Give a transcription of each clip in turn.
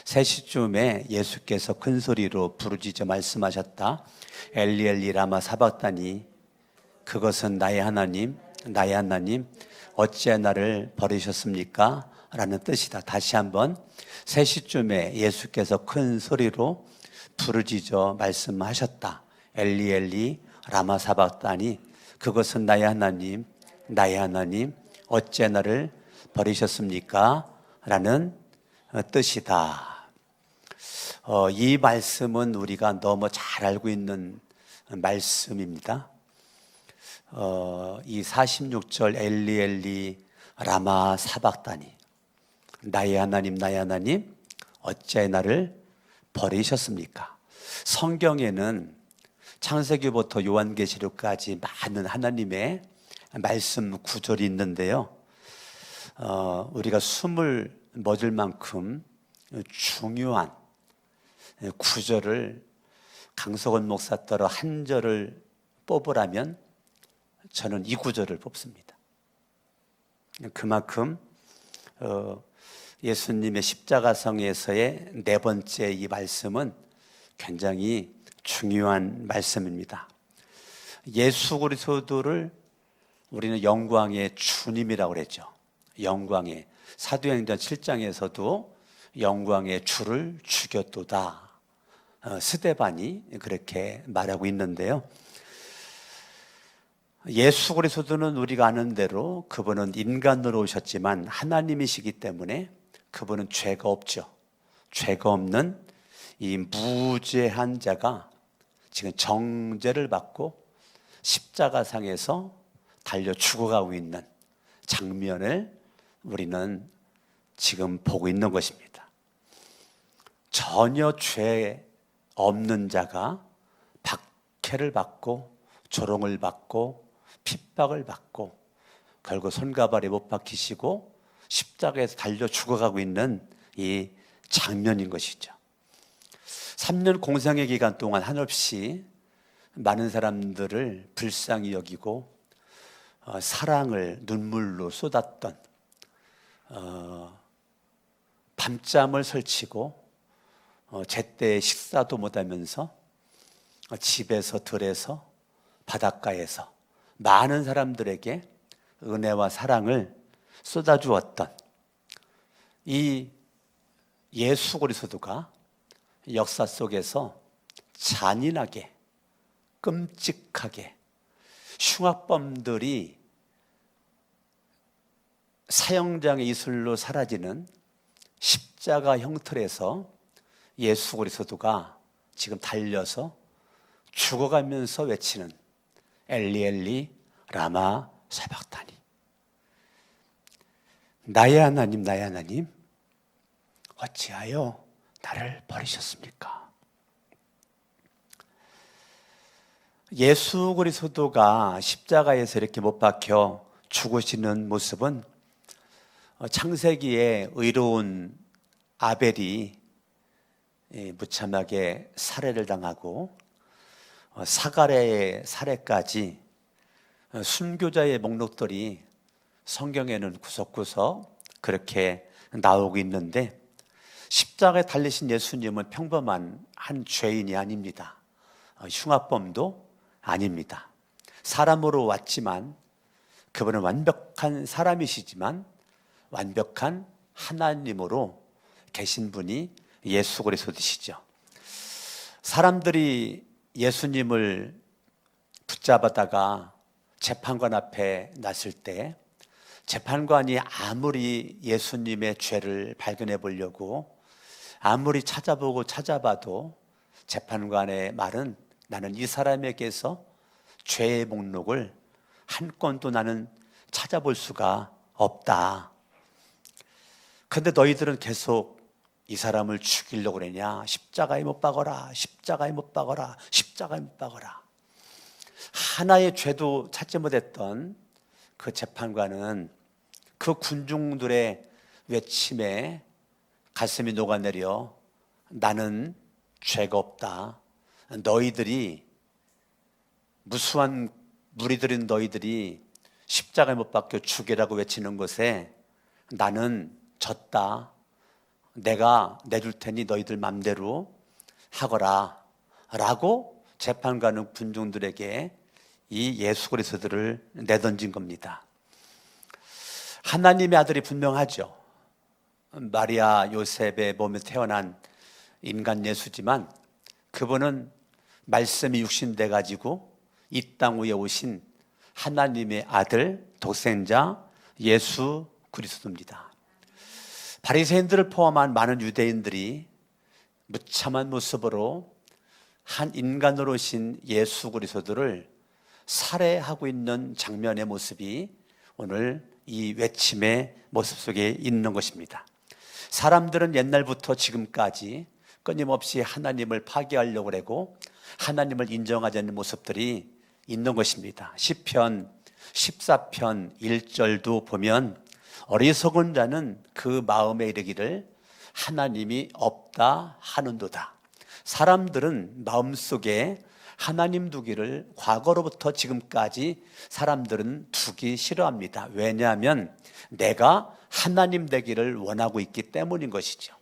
3시쯤에 예수께서 큰 소리로 부르짖어 말씀하셨다. 엘리 엘리 라마 사박다니, 그것은 나의 하나님, 나의 하나님, 어찌 나를 버리셨습니까? 라는 뜻이다. 다시 한번, 3시쯤에 예수께서 큰 소리로 부르짖어 말씀하셨다. 엘리 엘리 라마 사박다니, 그것은 나의 하나님, 나의 하나님, 어찌 나를 버리셨습니까? 라는 뜻이다. 이 말씀은 우리가 너무 잘 알고 있는 말씀입니다. 이 46절 엘리 엘리 라마 사박다니, 나의 하나님, 나의 하나님, 어찌 나를 버리셨습니까? 성경에는 창세기부터 요한계시록까지 많은 하나님의 말씀 구절이 있는데요. 우리가 숨을 멎을 만큼 중요한 구절을 강석원 목사 따라 한 절을 뽑으라면 저는 이 구절을 뽑습니다. 그만큼 예수님의 십자가성에서의 네 번째 이 말씀은 굉장히 중요한 말씀입니다. 예수 그리스도를 우리는 영광의 주님이라고 그랬죠. 영광의, 사도행전 7장에서도 영광의 주를 죽였도다, 스데반이 그렇게 말하고 있는데요. 예수 그리스도는 우리가 아는 대로 그분은 인간으로 오셨지만 하나님이시기 때문에 그분은 죄가 없죠. 죄가 없는 이 무죄한 자가 지금 정죄를 받고 십자가상에서 달려 죽어가고 있는 장면을 우리는 지금 보고 있는 것입니다. 전혀 죄 없는 자가 박해를 받고 조롱을 받고 핍박을 받고 결국 손가발에 못 박히시고 십자가에서 달려 죽어가고 있는 이 장면인 것이죠. 3년 공생의 기간 동안 한없이 많은 사람들을 불쌍히 여기고 사랑을 눈물로 쏟았던, 밤잠을 설치고 제때 식사도 못하면서 집에서 들에서 바닷가에서 많은 사람들에게 은혜와 사랑을 쏟아주었던 이 예수 그리스도가 역사 속에서 잔인하게, 끔찍하게 흉악범들이 사형장의 이슬로 사라지는 십자가 형틀에서 예수 그리스도가 지금 달려서 죽어가면서 외치는 엘리 엘리 라마 사박다니, 나의 하나님, 나의 하나님, 어찌하여 나를 버리셨습니까? 예수 그리스도가 십자가에서 이렇게 못 박혀 죽으시는 모습은 창세기에 의로운 아벨이 무참하게 살해를 당하고 사가랴의 살해까지 순교자의 목록들이 성경에는 구석구석 그렇게 나오고 있는데, 십자가에 달리신 예수님은 평범한 한 죄인이 아닙니다. 흉악범도 아닙니다. 사람으로 왔지만 그분은 완벽한 사람이시지만 완벽한 하나님으로 계신 분이 예수 그리스도시죠. 사람들이 예수님을 붙잡아다가 재판관 앞에 놨을 때 재판관이 아무리 예수님의 죄를 발견해 보려고 아무리 찾아보고 찾아봐도 재판관의 말은, 나는 이 사람에게서 죄의 목록을 한 건도 나는 찾아볼 수가 없다. 그런데 너희들은 계속 이 사람을 죽이려고 그러냐? 십자가에 못 박아라, 십자가에 못 박아라, 십자가에 못 박아라. 하나의 죄도 찾지 못했던 그 재판관은 그 군중들의 외침에 가슴이 녹아내려 나는 죄가 없다, 너희들이, 무수한 무리들인 너희들이 십자가에 못 박혀 죽이라고 외치는 것에 나는 졌다, 내가 내줄 테니 너희들 맘대로 하거라 라고 재판관은 군중들에게 이 예수 그리스도를 내던진 겁니다. 하나님의 아들이 분명하죠. 마리아 요셉의 몸에 태어난 인간 예수지만 그분은 말씀이 육신돼 가지고 이 땅 위에 오신 하나님의 아들 독생자 예수 그리스도입니다. 바리새인들을 포함한 많은 유대인들이 무참한 모습으로 한 인간으로 오신 예수 그리스도를 살해하고 있는 장면의 모습이 오늘 이 외침의 모습 속에 있는 것입니다. 사람들은 옛날부터 지금까지 끊임없이 하나님을 파괴하려고 하고 하나님을 인정하지 않는 모습들이 있는 것입니다. 시편 14편 1절도 보면 어리석은 자는 그 마음에 이르기를 하나님이 없다 하는도다. 사람들은 마음속에 하나님 두기를 과거로부터 지금까지 사람들은 두기 싫어합니다. 왜냐하면 내가 하나님 되기를 원하고 있기 때문인 것이죠.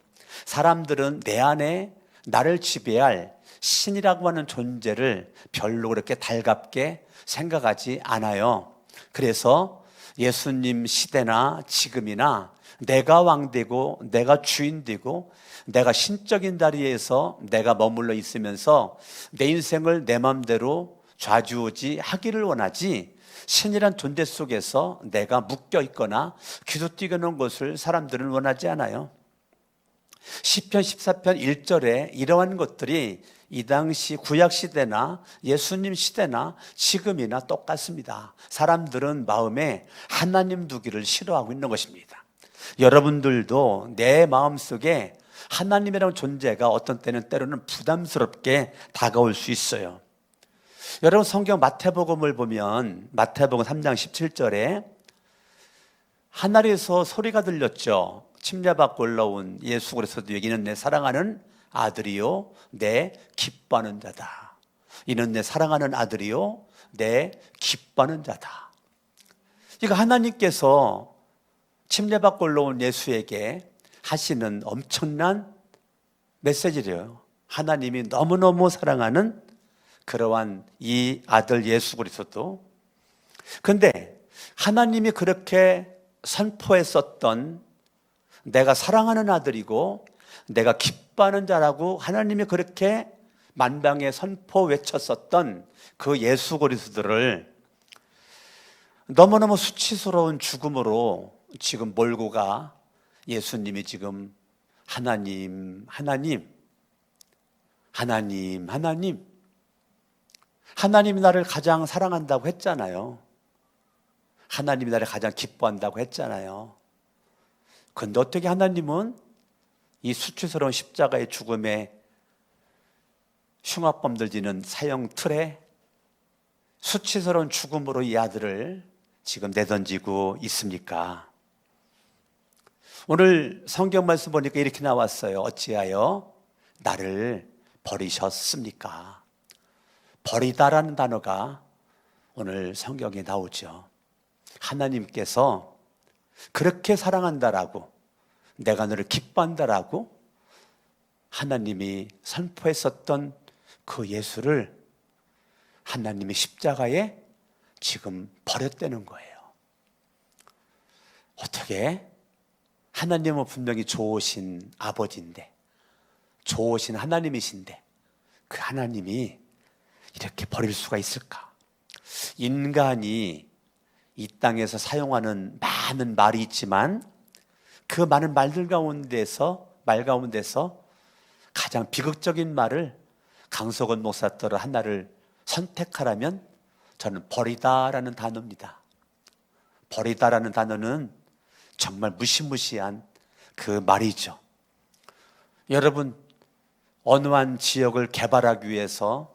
사람들은 내 안에 나를 지배할 신이라고 하는 존재를 별로 그렇게 달갑게 생각하지 않아요. 그래서 예수님 시대나 지금이나 내가 왕되고 내가 주인되고 내가 신적인 자리에서 내가 머물러 있으면서 내 인생을 내 마음대로 좌지우지하기를 원하지, 신이란 존재 속에서 내가 묶여 있거나 귀속되는 것을 사람들은 원하지 않아요. 시편 14편 1절에 이러한 것들이 이 당시 구약시대나 예수님 시대나 지금이나 똑같습니다. 사람들은 마음에 하나님 두기를 싫어하고 있는 것입니다. 여러분들도 내 마음속에 하나님이라는 존재가 어떤 때는 때로는 부담스럽게 다가올 수 있어요. 여러분 성경 마태복음을 보면 마태복음 3장 17절에 하늘에서 소리가 들렸죠. 침례받고 올라온 예수 그리스도에게 이는 내 사랑하는 아들이요 내 기뻐하는 자다. 이는 내 사랑하는 아들이요 내 기뻐하는 자다. 이거 하나님께서 침례받고 올라온 예수에게 하시는 엄청난 메시지래요. 하나님이 너무너무 사랑하는 그러한 이 아들 예수 그리스도. 그런데 하나님이 그렇게 선포했었던 내가 사랑하는 아들이고 내가 기뻐하는 자라고 하나님이 그렇게 만방에 선포 외쳤었던 그 예수 그리스도를 너무너무 수치스러운 죽음으로 지금 몰고 가 예수님이 지금 하나님 하나님이 나를 가장 사랑한다고 했잖아요. 하나님이 나를 가장 기뻐한다고 했잖아요. 그런데 어떻게 하나님은 이 수치스러운 십자가의 죽음에 흉악범들 지는 사형 틀에 수치스러운 죽음으로 이 아들을 지금 내던지고 있습니까? 오늘 성경 말씀 보니까 이렇게 나왔어요. 어찌하여 나를 버리셨습니까? 버리다라는 단어가 오늘 성경에 나오죠. 하나님께서 그렇게 사랑한다라고, 내가 너를 기뻐한다라고 하나님이 선포했었던 그 예수를 하나님의 십자가에 지금 버렸다는 거예요. 어떻게? 하나님은 분명히 좋으신 아버지인데, 좋으신 하나님이신데 그 하나님이 이렇게 버릴 수가 있을까? 인간이 이 땅에서 사용하는 많은 말이 있지만 그 많은 말 가운데서 가장 비극적인 말을 강석원 목사님들 하나를 선택하라면 저는 버리다라는 단어입니다. 버리다라는 단어는 정말 무시무시한 그 말이죠. 여러분, 어느 한 지역을 개발하기 위해서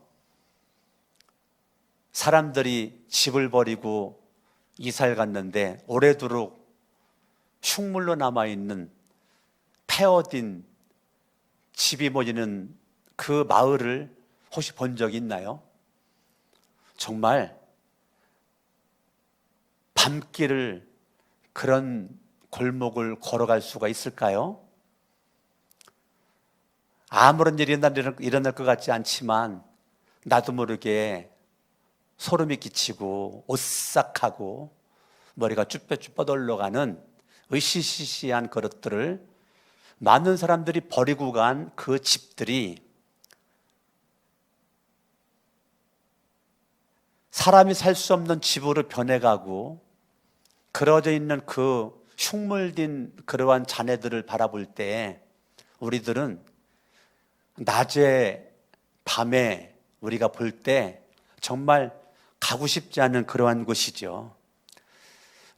사람들이 집을 버리고 이사를 갔는데 오래도록 흉물로 남아있는 폐허진 집이 모이는 그 마을을 혹시 본 적이 있나요? 정말 밤길을 그런 골목을 걸어갈 수가 있을까요? 아무런 일이 일어날 것 같지 않지만 나도 모르게 소름이 끼치고 오싹하고 머리가 쭈뼛쭈뼛 올라가는 으시시시한 그릇들을 많은 사람들이 버리고 간 그 집들이 사람이 살 수 없는 집으로 변해가고 그러져 있는 그 흉물진 그러한 자네들을 바라볼 때 우리들은 낮에 밤에 우리가 볼 때 정말 가고 싶지 않은 그러한 곳이죠.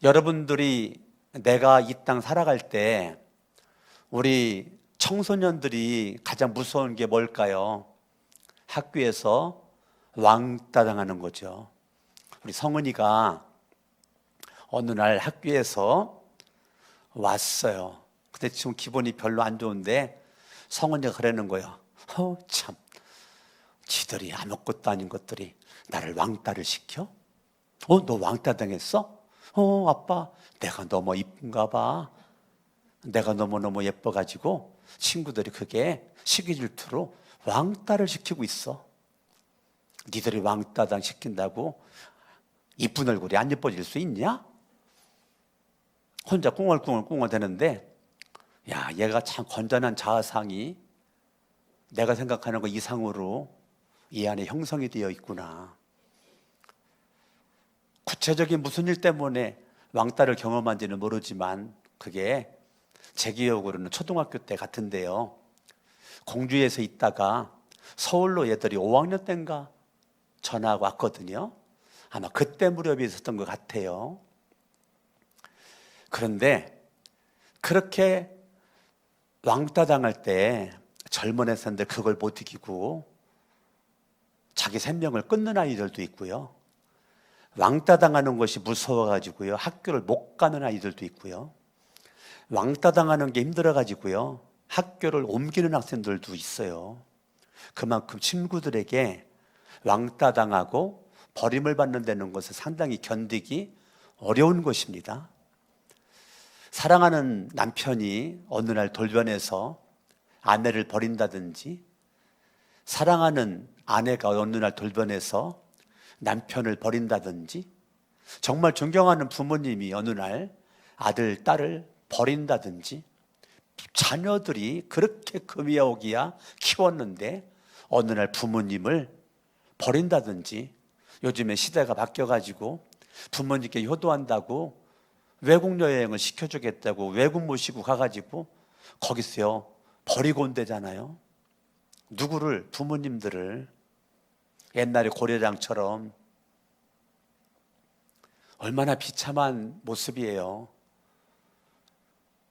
여러분들이 내가 이 땅 살아갈 때 우리 청소년들이 가장 무서운 게 뭘까요? 학교에서 왕따 당하는 거죠. 우리 성은이가 어느 날 학교에서 왔어요. 근데 지금 기분이 별로 안 좋은데 성은이가 그러는 거예요. 참, 지들이 아무것도 아닌 것들이 나를 왕따를 시켜? 너 왕따 당했어? 아빠, 내가 너무 이쁜가 봐. 내가 너무너무 예뻐가지고 친구들이 그게 시기 질투로 왕따를 시키고 있어. 니들이 왕따당 시킨다고 이쁜 얼굴이 안 예뻐질 수 있냐? 혼자 꿍얼꿍얼 대는데, 야, 얘가 참 건전한 자아상이 내가 생각하는 거 이상으로 이 안에 형성이 되어 있구나. 구체적인 무슨 일 때문에 왕따를 경험한지는 모르지만 그게 제 기억으로는 초등학교 때 같은데요. 공주에서 있다가 서울로 얘들이 5학년 때인가 전화가 왔거든요. 아마 그때 무렵이 있었던 것 같아요. 그런데 그렇게 왕따 당할 때 젊은 애들인데 그걸 못 이기고 자기 생명을 끊는 아이들도 있고요. 왕따 당하는 것이 무서워가지고요. 학교를 못 가는 아이들도 있고요. 왕따 당하는 게 힘들어가지고요. 학교를 옮기는 학생들도 있어요. 그만큼 친구들에게 왕따 당하고 버림을 받는다는 것은 상당히 견디기 어려운 것입니다. 사랑하는 남편이 어느 날 돌변해서 아내를 버린다든지, 사랑하는 아내가 어느 날 돌변해서 남편을 버린다든지, 정말 존경하는 부모님이 어느 날 아들, 딸을 버린다든지, 자녀들이 그렇게 금이야오기야 키웠는데 어느 날 부모님을 버린다든지, 요즘에 시대가 바뀌어가지고 부모님께 효도한다고 외국 여행을 시켜주겠다고 외국 모시고 가가지고 거기서요 버리고 온대잖아요. 누구를? 부모님들을. 옛날에 고려장처럼. 얼마나 비참한 모습이에요.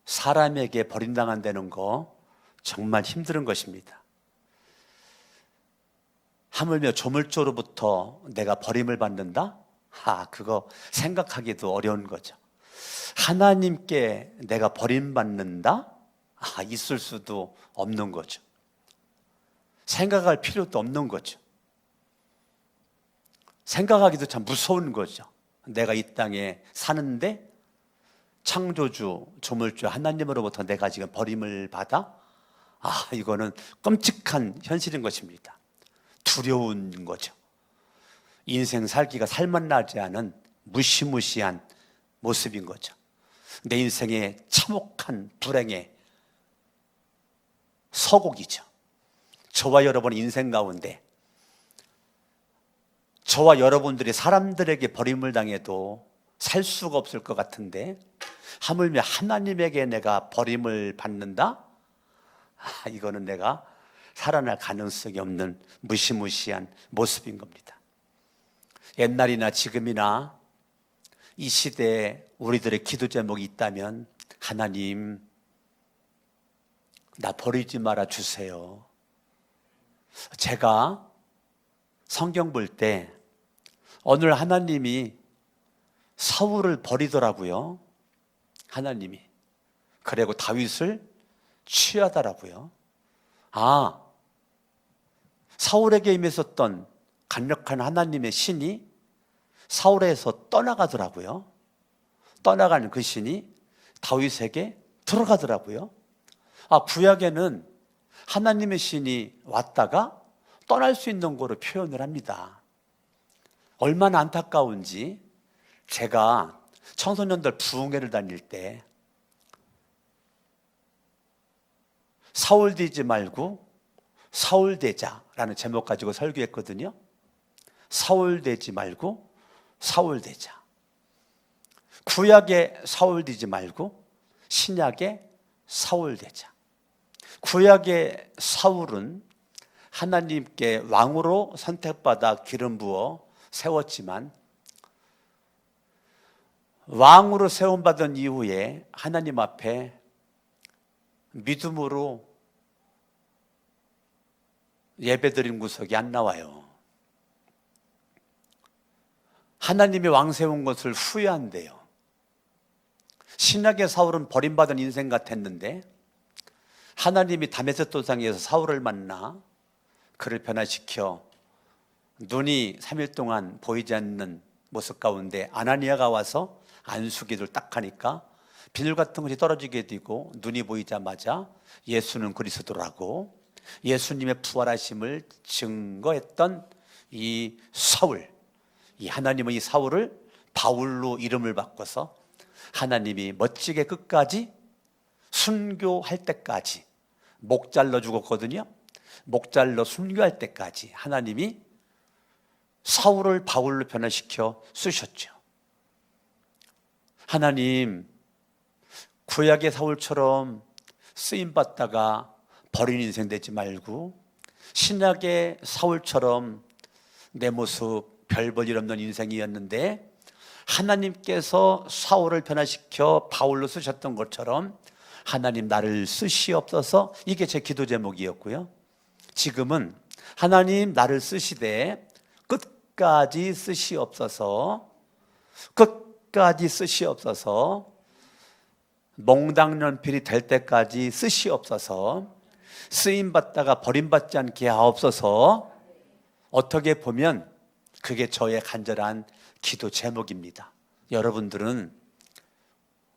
사람에게 버림당한다는 거 정말 힘든 것입니다. 하물며 조물조로부터 내가 버림을 받는다? 그거 생각하기도 어려운 거죠. 하나님께 내가 버림받는다? 있을 수도 없는 거죠. 생각할 필요도 없는 거죠. 생각하기도 참 무서운 거죠. 내가 이 땅에 사는데 창조주, 조물주 하나님으로부터 내가 지금 버림을 받아? 이거는 끔찍한 현실인 것입니다. 두려운 거죠. 인생 살기가 살맛나지 않은 무시무시한 모습인 거죠. 내 인생의 참혹한 불행의 서곡이죠. 저와 여러분의 인생 가운데 저와 여러분들이 사람들에게 버림을 당해도 살 수가 없을 것 같은데 하물며 하나님에게 내가 버림을 받는다? 이거는 내가 살아날 가능성이 없는 무시무시한 모습인 겁니다. 옛날이나 지금이나 이 시대에 우리들의 기도 제목이 있다면 하나님, 나 버리지 말아 주세요. 제가 성경 볼 때 오늘 하나님이 사울을 버리더라고요. 하나님이. 그리고 다윗을 취하더라고요. 사울에게 임했었던 강력한 하나님의 신이 사울에서 떠나가더라고요. 떠나가는 그 신이 다윗에게 들어가더라고요. 구약에는 하나님의 신이 왔다가 떠날 수 있는 거로 표현을 합니다. 얼마나 안타까운지 제가 청소년들 부흥회를 다닐 때 사울되지 말고 사울되자라는 제목 가지고 설교했거든요. 사울되지 말고 사울되자. 구약의 사울되지 말고 신약의 사울되자. 구약의 사울은 하나님께 왕으로 선택받아 기름 부어 세웠지만 왕으로 세움받은 이후에 하나님 앞에 믿음으로 예배드린 구석이 안 나와요. 하나님이 왕 세운 것을 후회한대요. 신약의 사울은 버림받은 인생 같았는데 하나님이 다메섹 도상에서 사울을 만나 그를 변화시켜 눈이 3일 동안 보이지 않는 모습 가운데 아나니아가 와서 안수기를 딱 하니까 비늘 같은 것이 떨어지게 되고 눈이 보이자마자 예수는 그리스도라고 예수님의 부활하심을 증거했던 이 사울, 이 하나님은 이 사울을 바울로 이름을 바꿔서 하나님이 멋지게 끝까지 순교할 때까지 목 잘라 죽었거든요. 목 잘라 순교할 때까지 하나님이 사울을 바울로 변화시켜 쓰셨죠. 하나님, 구약의 사울처럼 쓰임받다가 버린 인생 되지 말고 신약의 사울처럼 내 모습 별 볼 일 없는 인생이었는데 하나님께서 사울을 변화시켜 바울로 쓰셨던 것처럼 하나님 나를 쓰시옵소서. 이게 제 기도 제목이었고요. 지금은 하나님 나를 쓰시되 끝까지 쓰시옵소서. 끝까지 쓰시옵소서. 몽당연필이 될 때까지 쓰시옵소서. 쓰임받다가 버림받지 않게 하옵소서. 어떻게 보면 그게 저의 간절한 기도 제목입니다. 여러분들은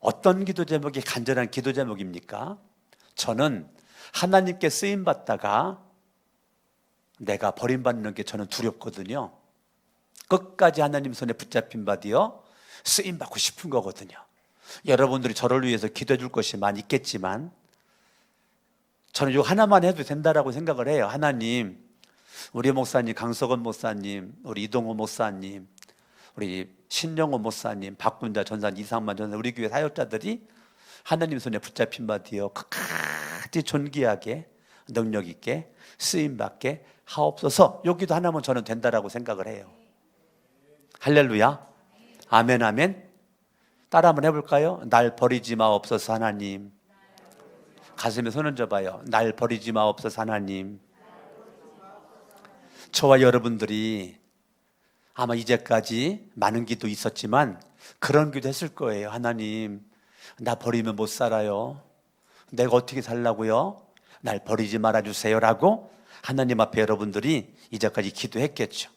어떤 기도 제목이 간절한 기도 제목입니까? 저는 하나님께 쓰임받다가 내가 버림받는 게 저는 두렵거든요. 끝까지 하나님 손에 붙잡힌 바 되어 쓰임받고 싶은 거거든요. 여러분들이 저를 위해서 기도해 줄 것이 많이 있겠지만 저는 이거 하나만 해도 된다라고 생각을 해요. 하나님, 우리 목사님, 강석원 목사님, 우리 이동호 목사님, 우리 신영호 목사님, 박군자 전사님, 이상만 전사님, 우리 교회 사역자들이 하나님 손에 붙잡힌 바 되어 끝까지 존귀하게 능력 있게 쓰임받게 하옵소서. 여기도 하나면 저는 된다라고 생각을 해요. 할렐루야. 아멘 아멘. 따라 한번 해볼까요? 날 버리지 마옵소서 하나님. 가슴에 손 얹어봐요. 날 버리지 마옵소서 하나님. 저와 여러분들이 아마 이제까지 많은 기도 있었지만 그런 기도 했을 거예요. 하나님, 나 버리면 못 살아요. 내가 어떻게 살라고요? 날 버리지 말아주세요라고 하나님 앞에 여러분들이 이제까지 기도했겠죠.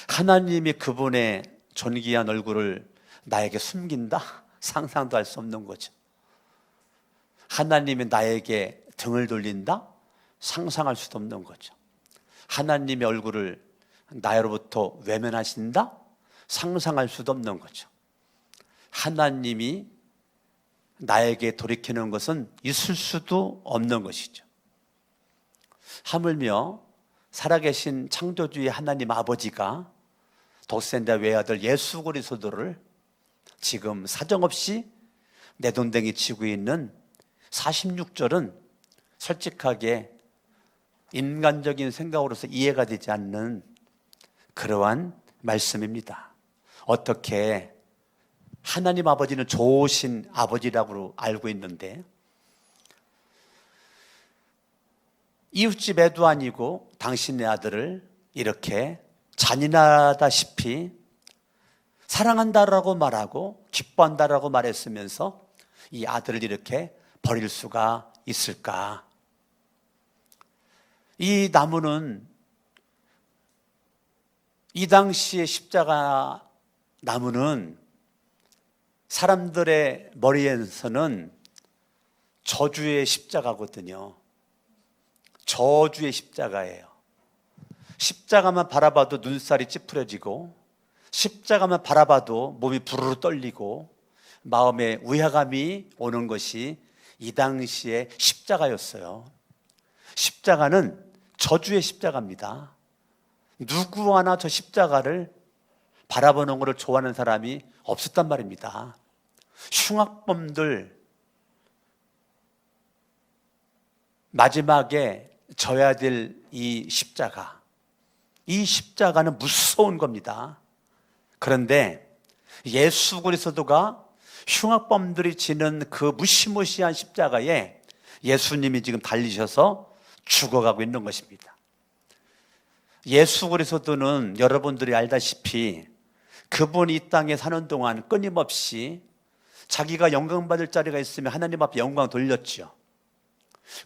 하나님이 그분의 존귀한 얼굴을 나에게 숨긴다? 상상도 할 수 없는 거죠. 하나님이 나에게 등을 돌린다? 상상할 수도 없는 거죠. 하나님의 얼굴을 나로부터 외면하신다? 상상할 수도 없는 거죠. 하나님이 나에게 돌이키는 것은 있을 수도 없는 것이죠. 하물며 살아계신 창조주의 하나님 아버지가 독생자 외아들 예수 그리스도를 지금 사정없이 내돈댕이 치고 있는 46절은 솔직하게 인간적인 생각으로서 이해가 되지 않는 그러한 말씀입니다. 어떻게 하나님 아버지는 좋으신 아버지라고 알고 있는데 이웃집 애도 아니고 당신의 아들을 이렇게 잔인하다시피 사랑한다라고 말하고 기뻐한다라고 말했으면서 이 아들을 이렇게 버릴 수가 있을까? 이 나무는 이 당시의 십자가 나무는 사람들의 머리에서는 저주의 십자가거든요. 저주의 십자가예요. 십자가만 바라봐도 눈살이 찌푸려지고, 십자가만 바라봐도 몸이 부르르 떨리고, 마음에 위화감이 오는 것이 이 당시의 십자가였어요. 십자가는 저주의 십자가입니다. 누구 하나 저 십자가를 바라보는 것을 좋아하는 사람이 없었단 말입니다. 흉악범들 마지막에 져야 될 이 십자가, 이 십자가는 무서운 겁니다. 그런데 예수 그리스도가 흉악범들이 지는 그 무시무시한 십자가에 예수님이 지금 달리셔서 죽어가고 있는 것입니다. 예수 그리스도는 여러분들이 알다시피 그분이 이 땅에 사는 동안 끊임없이 자기가 영광 받을 자리가 있으면 하나님 앞에 영광 돌렸죠.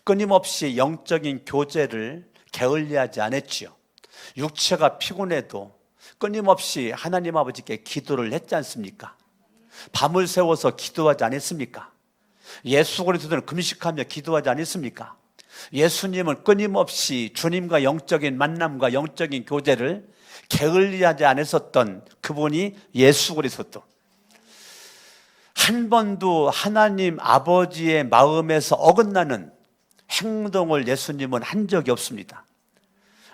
끊임없이 영적인 교제를 게을리하지 않았죠. 육체가 피곤해도 끊임없이 하나님 아버지께 기도를 했지 않습니까? 밤을 새워서 기도하지 않았습니까? 예수 그리스도는 금식하며 기도하지 않았습니까? 예수님은 끊임없이 주님과 영적인 만남과 영적인 교제를 게을리하지 않았었던 그분이 예수 그리스도. 한 번도 하나님 아버지의 마음에서 어긋나는 행동을 예수님은 한 적이 없습니다.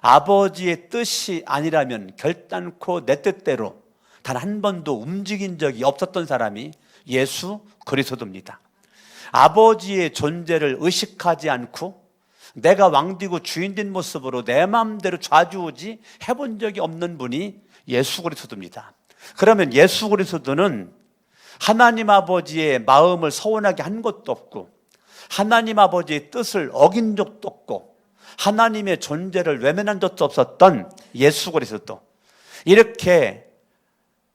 아버지의 뜻이 아니라면 결단코 내 뜻대로 단 한 번도 움직인 적이 없었던 사람이 예수 그리스도입니다. 아버지의 존재를 의식하지 않고 내가 왕되고 주인된 모습으로 내 마음대로 좌지우지 해본 적이 없는 분이 예수 그리스도입니다. 그러면 예수 그리스도는 하나님 아버지의 마음을 서운하게 한 것도 없고 하나님 아버지의 뜻을 어긴 적도 없고 하나님의 존재를 외면한 적도 없었던 예수 그리스도, 이렇게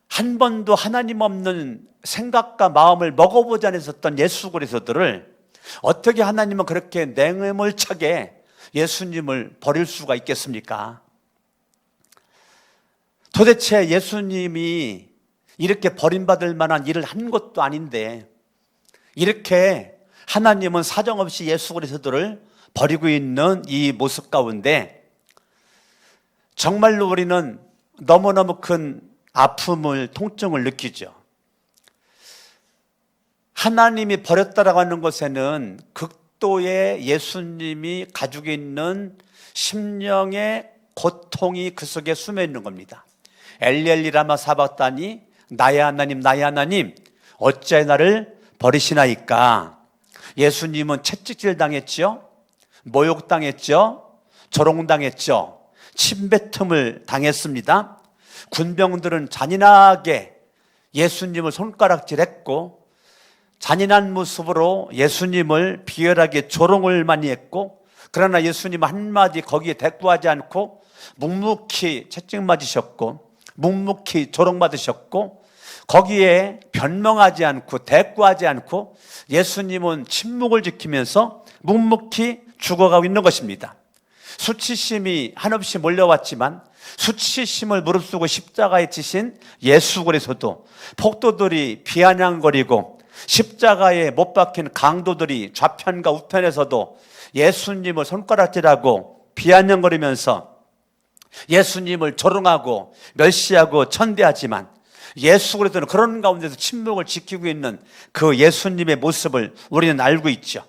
한 번도 하나님 없는 생각과 마음을 먹어보지 않았었던 예수 그리스도를 어떻게 하나님은 그렇게 냉물차게 예수님을 버릴 수가 있겠습니까? 도대체 예수님이 이렇게 버림받을 만한 일을 한 것도 아닌데 이렇게 하나님은 사정없이 예수 그리스도를 버리고 있는 이 모습 가운데 정말로 우리는 너무너무 큰 아픔을, 통증을 느끼죠. 하나님이 버렸다라고 하는 것에는 극도의 예수님이 가지고 있는 심령의 고통이 그 속에 숨어 있는 겁니다. 엘리엘리 라마 사박다니, 나의 하나님 나의 하나님 어찌하여 나를 버리시나이까. 예수님은 채찍질 당했죠, 모욕당했죠, 조롱당했죠, 침뱉음을 당했습니다. 군병들은 잔인하게 예수님을 손가락질했고 잔인한 모습으로 예수님을 비열하게 조롱을 많이 했고, 그러나 예수님은 한마디 거기에 대꾸하지 않고 묵묵히 채찍 맞으셨고 묵묵히 조롱받으셨고 거기에 변명하지 않고 대꾸하지 않고 예수님은 침묵을 지키면서 묵묵히 죽어가고 있는 것입니다. 수치심이 한없이 몰려왔지만 수치심을 무릅쓰고 십자가에 지신 예수 그리스도, 폭도들이 비아냥거리고 십자가에 못 박힌 강도들이 좌편과 우편에서도 예수님을 손가락질하고 비아냥거리면서 예수님을 조롱하고 멸시하고 천대하지만 예수 그리스도는 그런 가운데서 침묵을 지키고 있는 그 예수님의 모습을 우리는 알고 있죠.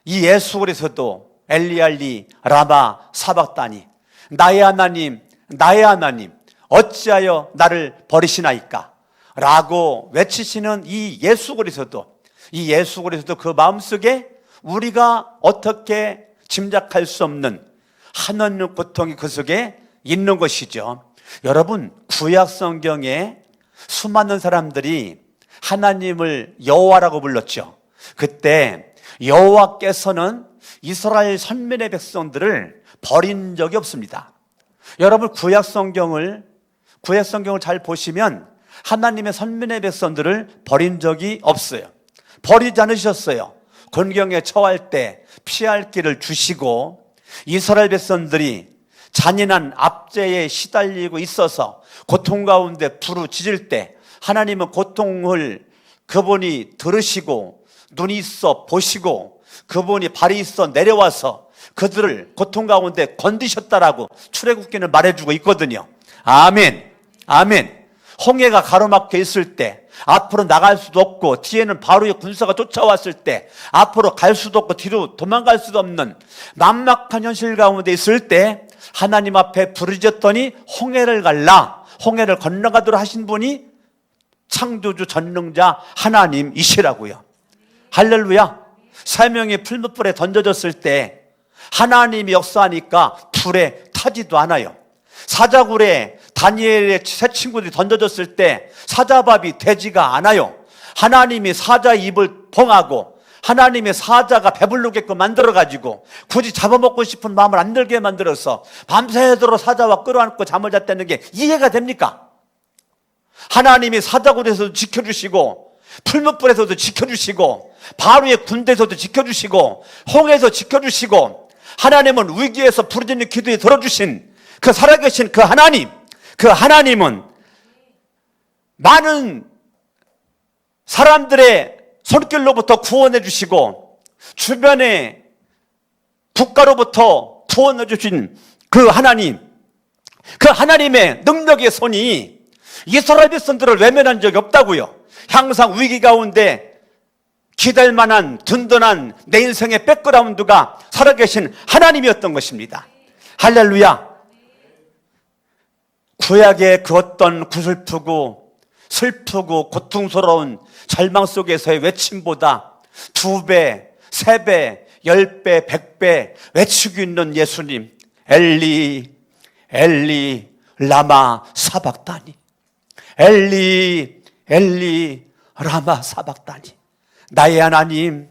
이 예수 그리스도 엘리엘리 라마 사박다니, 나의 하나님 나의 하나님 어찌하여 나를 버리시나이까 라고 외치시는 이 예수 그리스도, 이 예수 그리스도 그 마음속에 우리가 어떻게 짐작할 수 없는 한없는 고통이 그 속에 있는 것이죠. 여러분, 구약 성경에 수많은 사람들이 하나님을 여호와라고 불렀죠. 그때 여호와께서는 이스라엘 선민의 백성들을 버린 적이 없습니다. 여러분, 구약 성경을 잘 보시면 하나님의 선민의 백성들을 버린 적이 없어요. 버리지 않으셨어요. 곤경에 처할 때 피할 길을 주시고 이스라엘 백성들이 잔인한 압제에 시달리고 있어서 고통 가운데 부르짖을 때 하나님은 고통을 그분이 들으시고 눈이 있어 보시고 그분이 발이 있어 내려와서 그들을 고통 가운데 건드셨다라고 출애굽기는 말해주고 있거든요. 아멘. 아멘. 홍해가 가로막혀 있을 때, 앞으로 나갈 수도 없고 뒤에는 바로의 군사가 쫓아왔을 때, 앞으로 갈 수도 없고 뒤로 도망갈 수도 없는 막막한 현실 가운데 있을 때 하나님 앞에 부르짖었더니 홍해를 갈라, 홍해를 건너가도록 하신 분이 창조주 전능자 하나님이시라고요. 할렐루야. 세 명이 풀무불에 던져졌을 때 하나님이 역사하니까 불에 타지도 않아요. 사자굴에 다니엘의 세 친구들이 던져졌을 때 사자밥이 되지가 않아요. 하나님이 사자 입을 봉하고 하나님의 사자가 배부르게끔 만들어가지고 굳이 잡아먹고 싶은 마음을 안 들게 만들어서 밤새도록 사자와 끌어안고 잠을 잤다는 게 이해가 됩니까? 하나님이 사자굴에서도 지켜주시고 풀무불에서도 지켜주시고 바로의 군대에서도 지켜주시고 홍해에서 지켜주시고 하나님은 위기에서 부르짖는 기도에 들어주신 그 살아계신 그 하나님, 그 하나님은 많은 사람들의 손길로부터 구원해 주시고 주변의 국가로부터 구원해 주신 그 하나님, 그 하나님의 능력의 손이 이스라엘 백성들을 외면한 적이 없다고요. 항상 위기 가운데 기댈 만한 든든한 내 인생의 백그라운드가 살아계신 하나님이었던 것입니다. 할렐루야. 구약의 그 어떤 구슬프고 슬프고 고통스러운 절망 속에서의 외침보다 2배, 3배, 10배, 100배 외치고 있는 예수님, 엘리, 엘리, 라마 사박다니, 엘리, 엘리, 라마 사박다니. 나의 하나님,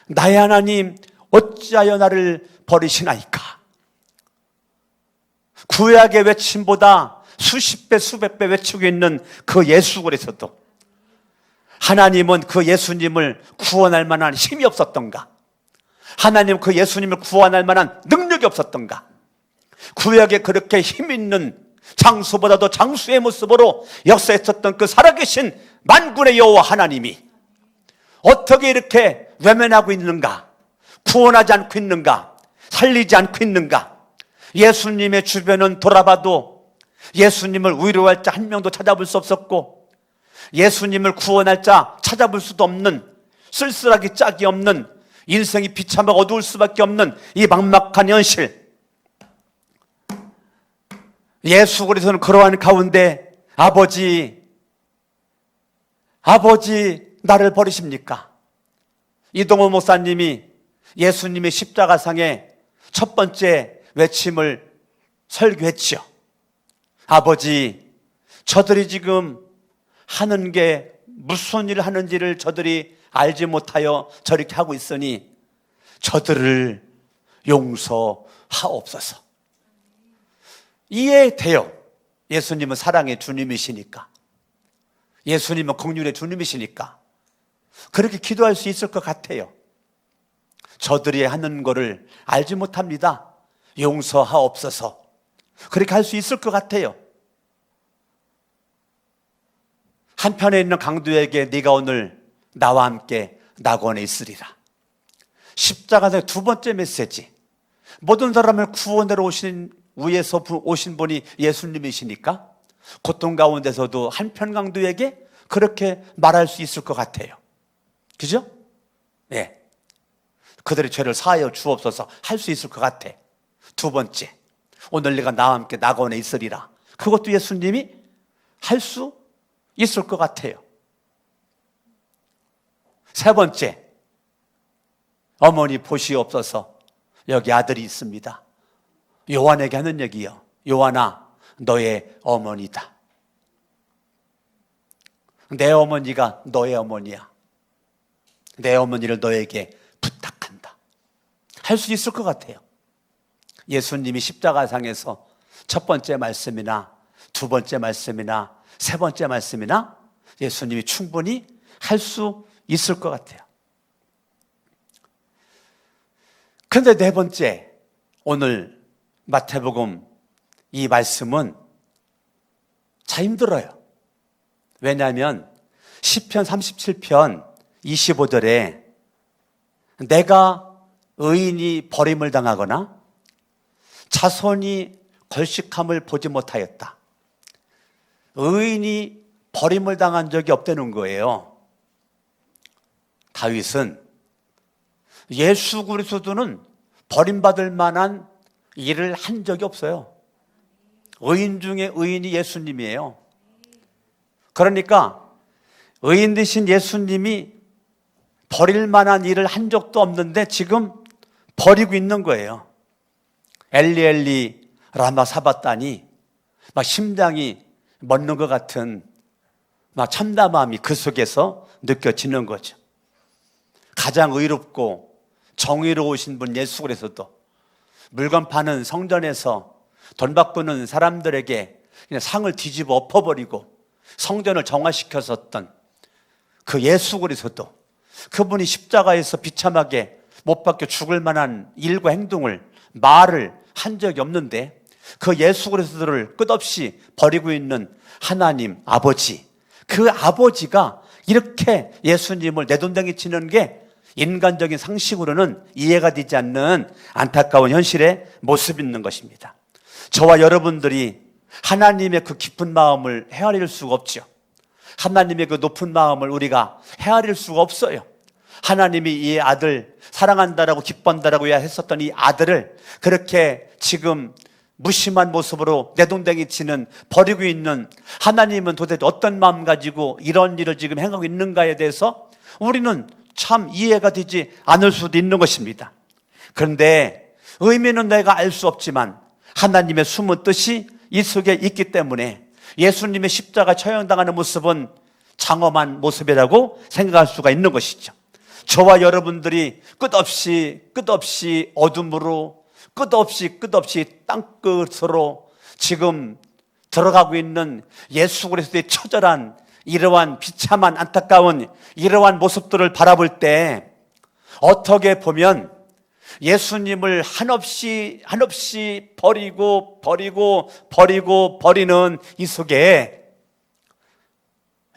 나의 하나님, 어찌하여 나를 버리시나이까. 구약의 외침보다 수십 배, 수백 배 외치고 있는 그 예수굴에서도 하나님은 그 예수님을 구원할 만한 힘이 없었던가? 하나님 그 예수님을 구원할 만한 능력이 없었던가? 구약에 그렇게 힘 있는 장수보다도 장수의 모습으로 역사했었던 그 살아계신 만군의 여호와 하나님이 어떻게 이렇게 외면하고 있는가? 구원하지 않고 있는가? 살리지 않고 있는가? 예수님의 주변은 돌아봐도 예수님을 위로할 자 한 명도 찾아볼 수 없었고 예수님을 구원할 자 찾아볼 수도 없는 쓸쓸하기 짝이 없는 인생이 비참하고 어두울 수밖에 없는 이 막막한 현실, 예수께서는 그러한 가운데 아버지 나를 버리십니까? 이동호 목사님이 예수님의 십자가상의 첫 번째 외침을 설교했지요. 아버지, 저들이 지금 하는 게 무슨 일을 하는지를 저들이 알지 못하여 저렇게 하고 있으니 저들을 용서하옵소서. 이해돼요. 예수님은 사랑의 주님이시니까, 예수님은 긍휼의 주님이시니까 그렇게 기도할 수 있을 것 같아요. 저들이 하는 거를 알지 못합니다. 용서하옵소서. 그렇게 할 수 있을 것 같아요. 한편에 있는 강도에게 네가 오늘 나와 함께 낙원에 있으리라. 십자가의 두 번째 메시지. 모든 사람을 구원하러 오신 위에서 오신 분이 예수님이시니까 고통 가운데서도 한편 강도에게 그렇게 말할 수 있을 것 같아요. 그죠? 네. 그들의 죄를 사하여 주옵소서 할 수 있을 것 같아. 두 번째, 오늘 네가 나와 함께 낙원에 있으리라. 그것도 예수님이 할 수 있을 것 같아요. 세 번째, 어머니 보시옵소서. 여기 아들이 있습니다. 요한에게 하는 얘기요. 요한아, 너의 어머니다. 내 어머니가 너의 어머니야. 내 어머니를 너에게 부탁한다. 할 수 있을 것 같아요. 예수님이 십자가상에서 첫 번째 말씀이나 두 번째 말씀이나 세 번째 말씀이나 예수님이 충분히 할 수 있을 것 같아요. 그런데 네 번째, 오늘 마태복음 이 말씀은 참 힘들어요. 왜냐하면 시편 37편 25절에 내가 의인이 버림을 당하거나 자손이 걸식함을 보지 못하였다. 의인이 버림을 당한 적이 없다는 거예요. 다윗은 예수 그리스도는 버림받을 만한 일을 한 적이 없어요. 의인 중에 의인이 예수님이에요. 그러니까 의인 되신 예수님이 버릴 만한 일을 한 적도 없는데 지금 버리고 있는 거예요. 엘리 엘리 라마 사바다니, 막 심장이 멎는 것 같은 막 참담함이 그 속에서 느껴지는 거죠. 가장 의롭고 정의로우신 분 예수 그리스도, 물건 파는 성전에서 돈 바꾸는 사람들에게 그냥 상을 뒤집어 엎어버리고 성전을 정화시켰었던 그 예수 그리스도, 그분이 십자가에서 비참하게 못 박혀 죽을 만한 일과 행동을, 말을 한 적이 없는데 그 예수 그리스도를 끝없이 버리고 있는 하나님 아버지, 그 아버지가 이렇게 예수님을 내돈댕이 치는 게 인간적인 상식으로는 이해가 되지 않는 안타까운 현실의 모습이 있는 것입니다. 저와 여러분들이 하나님의 그 깊은 마음을 헤아릴 수가 없죠. 하나님의 그 높은 마음을 우리가 헤아릴 수가 없어요. 하나님이 이 아들 사랑한다라고 기뻐한다라고 했었던 이 아들을 그렇게 지금 무심한 모습으로 내동댕이 치는, 버리고 있는 하나님은 도대체 어떤 마음 가지고 이런 일을 지금 행하고 있는가에 대해서 우리는 참 이해가 되지 않을 수도 있는 것입니다. 그런데 의미는 내가 알 수 없지만 하나님의 숨은 뜻이 이 속에 있기 때문에 예수님의 십자가 처형당하는 모습은 장엄한 모습이라고 생각할 수가 있는 것이죠. 저와 여러분들이 끝없이 어둠으로, 끝없이 땅끝으로 지금 들어가고 있는 예수 그리스도의 처절한 이러한 비참한 안타까운 이러한 모습들을 바라볼 때 어떻게 보면 예수님을 한없이 버리는 이 속에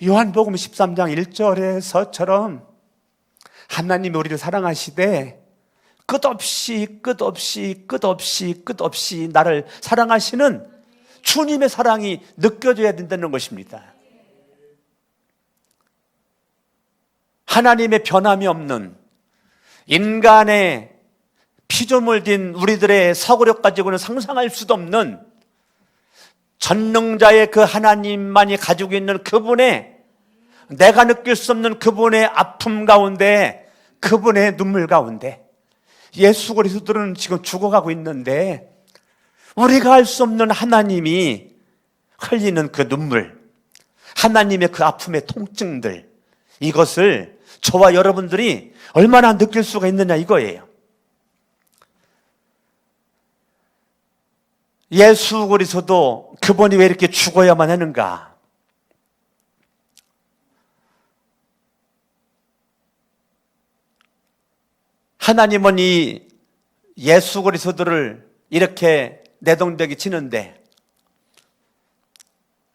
요한복음 13장 1절에서처럼 하나님이 우리를 사랑하시되 끝없이 나를 사랑하시는 주님의 사랑이 느껴져야 된다는 것입니다. 하나님의 변함이 없는, 인간의 피조물 딘 우리들의 사고력 가지고는 상상할 수도 없는 전능자의 그 하나님만이 가지고 있는 그분의, 내가 느낄 수 없는 그분의 아픔 가운데, 그분의 눈물 가운데 예수 그리스도는 지금 죽어가고 있는데 우리가 알 수 없는 하나님이 흘리는 그 눈물, 하나님의 그 아픔의 통증들, 이것을 저와 여러분들이 얼마나 느낄 수가 있느냐 이거예요. 예수 그리스도 그분이 왜 이렇게 죽어야만 하는가? 하나님은 이 예수 그리스도를 이렇게 내동댕이 치는데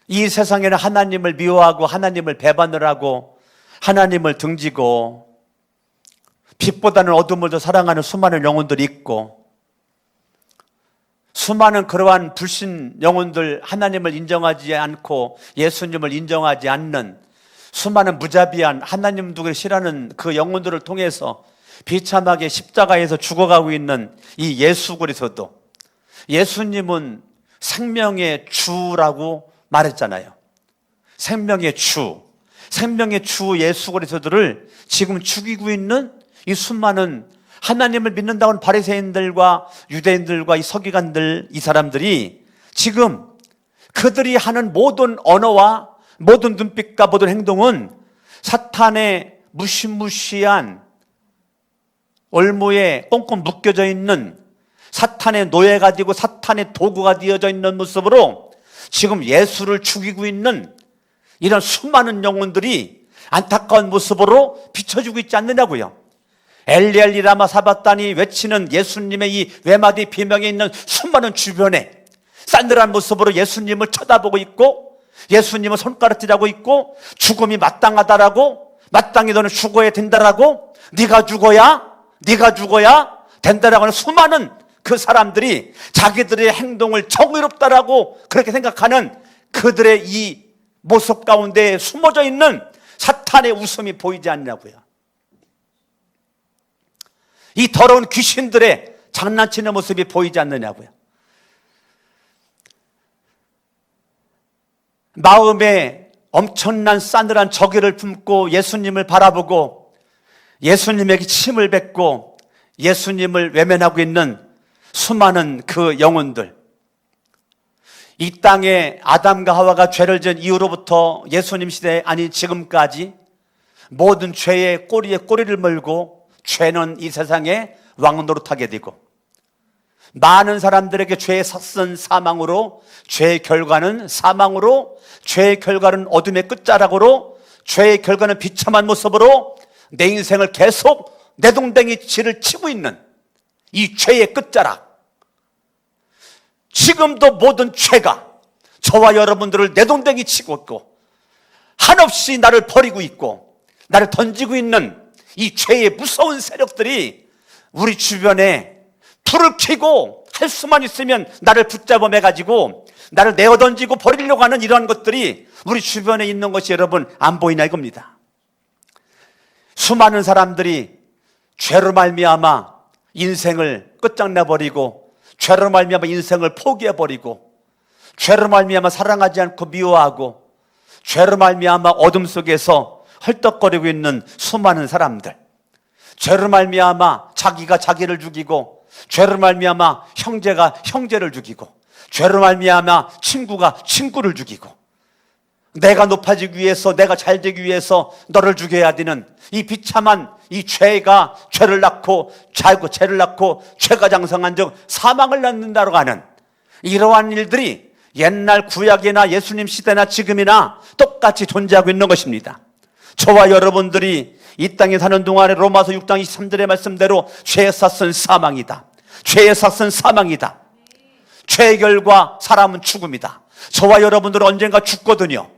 이 세상에는 하나님을 미워하고 하나님을 배반을 하고 하나님을 등지고 빛보다는 어둠을 더 사랑하는 수많은 영혼들이 있고, 수많은 그러한 불신 영혼들, 하나님을 인정하지 않고 예수님을 인정하지 않는 수많은 무자비한 하나님도 싫어하는 그 영혼들을 통해서 비참하게 십자가에서 죽어가고 있는 이 예수 그리스도, 예수님은 생명의 주라고 말했잖아요. 생명의 주 예수 그리스도를 지금 죽이고 있는 이 수많은 하나님을 믿는다고 하는 바리새인들과 유대인들과 이 서기관들, 이 사람들이 지금 그들이 하는 모든 언어와 모든 눈빛과 모든 행동은 사탄의 무시무시한 올무에 꽁꽁 묶여져 있는 사탄의 노예 가지고 사탄의 도구가 되어져 있는 모습으로 지금 예수를 죽이고 있는 이런 수많은 영혼들이 안타까운 모습으로 비춰주고 있지 않느냐고요. 엘리 엘리 라마 사바다니 외치는 예수님의 이 외마디 비명에 있는 수많은 주변에 싸늘한 모습으로 예수님을 쳐다보고 있고 예수님을 손가락질하고 있고 죽음이 마땅하다라고, 마땅히 너는 죽어야 된다라고, 네가 죽어야 된다라고 하는 수많은 그 사람들이 자기들의 행동을 정의롭다라고 그렇게 생각하는 그들의 이 모습 가운데 숨어져 있는 사탄의 웃음이 보이지 않냐고요. 이 더러운 귀신들의 장난치는 모습이 보이지 않느냐고요. 마음에 엄청난 싸늘한 저기를 품고 예수님을 바라보고 예수님에게 침을 뱉고 예수님을 외면하고 있는 수많은 그 영혼들, 이 땅에 아담과 하와가 죄를 지은 이후로부터 예수님 시대 아닌 지금까지 모든 죄의 꼬리에 꼬리를 물고 죄는 이 세상에 왕노릇하게 되고 많은 사람들에게 죄의 삭선 사망으로, 죄의 결과는 사망으로, 죄의 결과는 어둠의 끝자락으로, 죄의 결과는 비참한 모습으로 내 인생을 계속 내동댕이질을 치고 있는 이 죄의 끝자락. 지금도 모든 죄가 저와 여러분들을 내동댕이 치고 있고 한없이 나를 버리고 있고 나를 던지고 있는 이 죄의 무서운 세력들이 우리 주변에 불을 켜고 할 수만 있으면 나를 붙잡아 매가지고 나를 내어던지고 버리려고 하는 이러한 것들이 우리 주변에 있는 것이 여러분 안 보이나 이겁니다. 수많은 사람들이 죄로 말미암아 인생을 끝장내버리고 죄로 말미암아 인생을 포기해버리고 죄로 말미암아 사랑하지 않고 미워하고 죄로 말미암아 어둠 속에서 헐떡거리고 있는 수많은 사람들, 죄로 말미암아 자기가 자기를 죽이고 죄로 말미암아 형제가 형제를 죽이고 죄로 말미암아 친구가 친구를 죽이고 내가 높아지기 위해서 내가 잘되기 위해서 너를 죽여야 되는 이 비참한 이 죄가 죄를 낳고 죄를 낳고 죄가 장성한 즉 사망을 낳는다고 하는 이러한 일들이 옛날 구약이나 예수님 시대나 지금이나 똑같이 존재하고 있는 것입니다. 저와 여러분들이 이 땅에 사는 동안에 로마서 6장 23절의 말씀대로 죄의 삭은 사망이다. 죄의 삭은 사망이다. 죄의 결과 사람은 죽음이다. 저와 여러분들은 언젠가 죽거든요.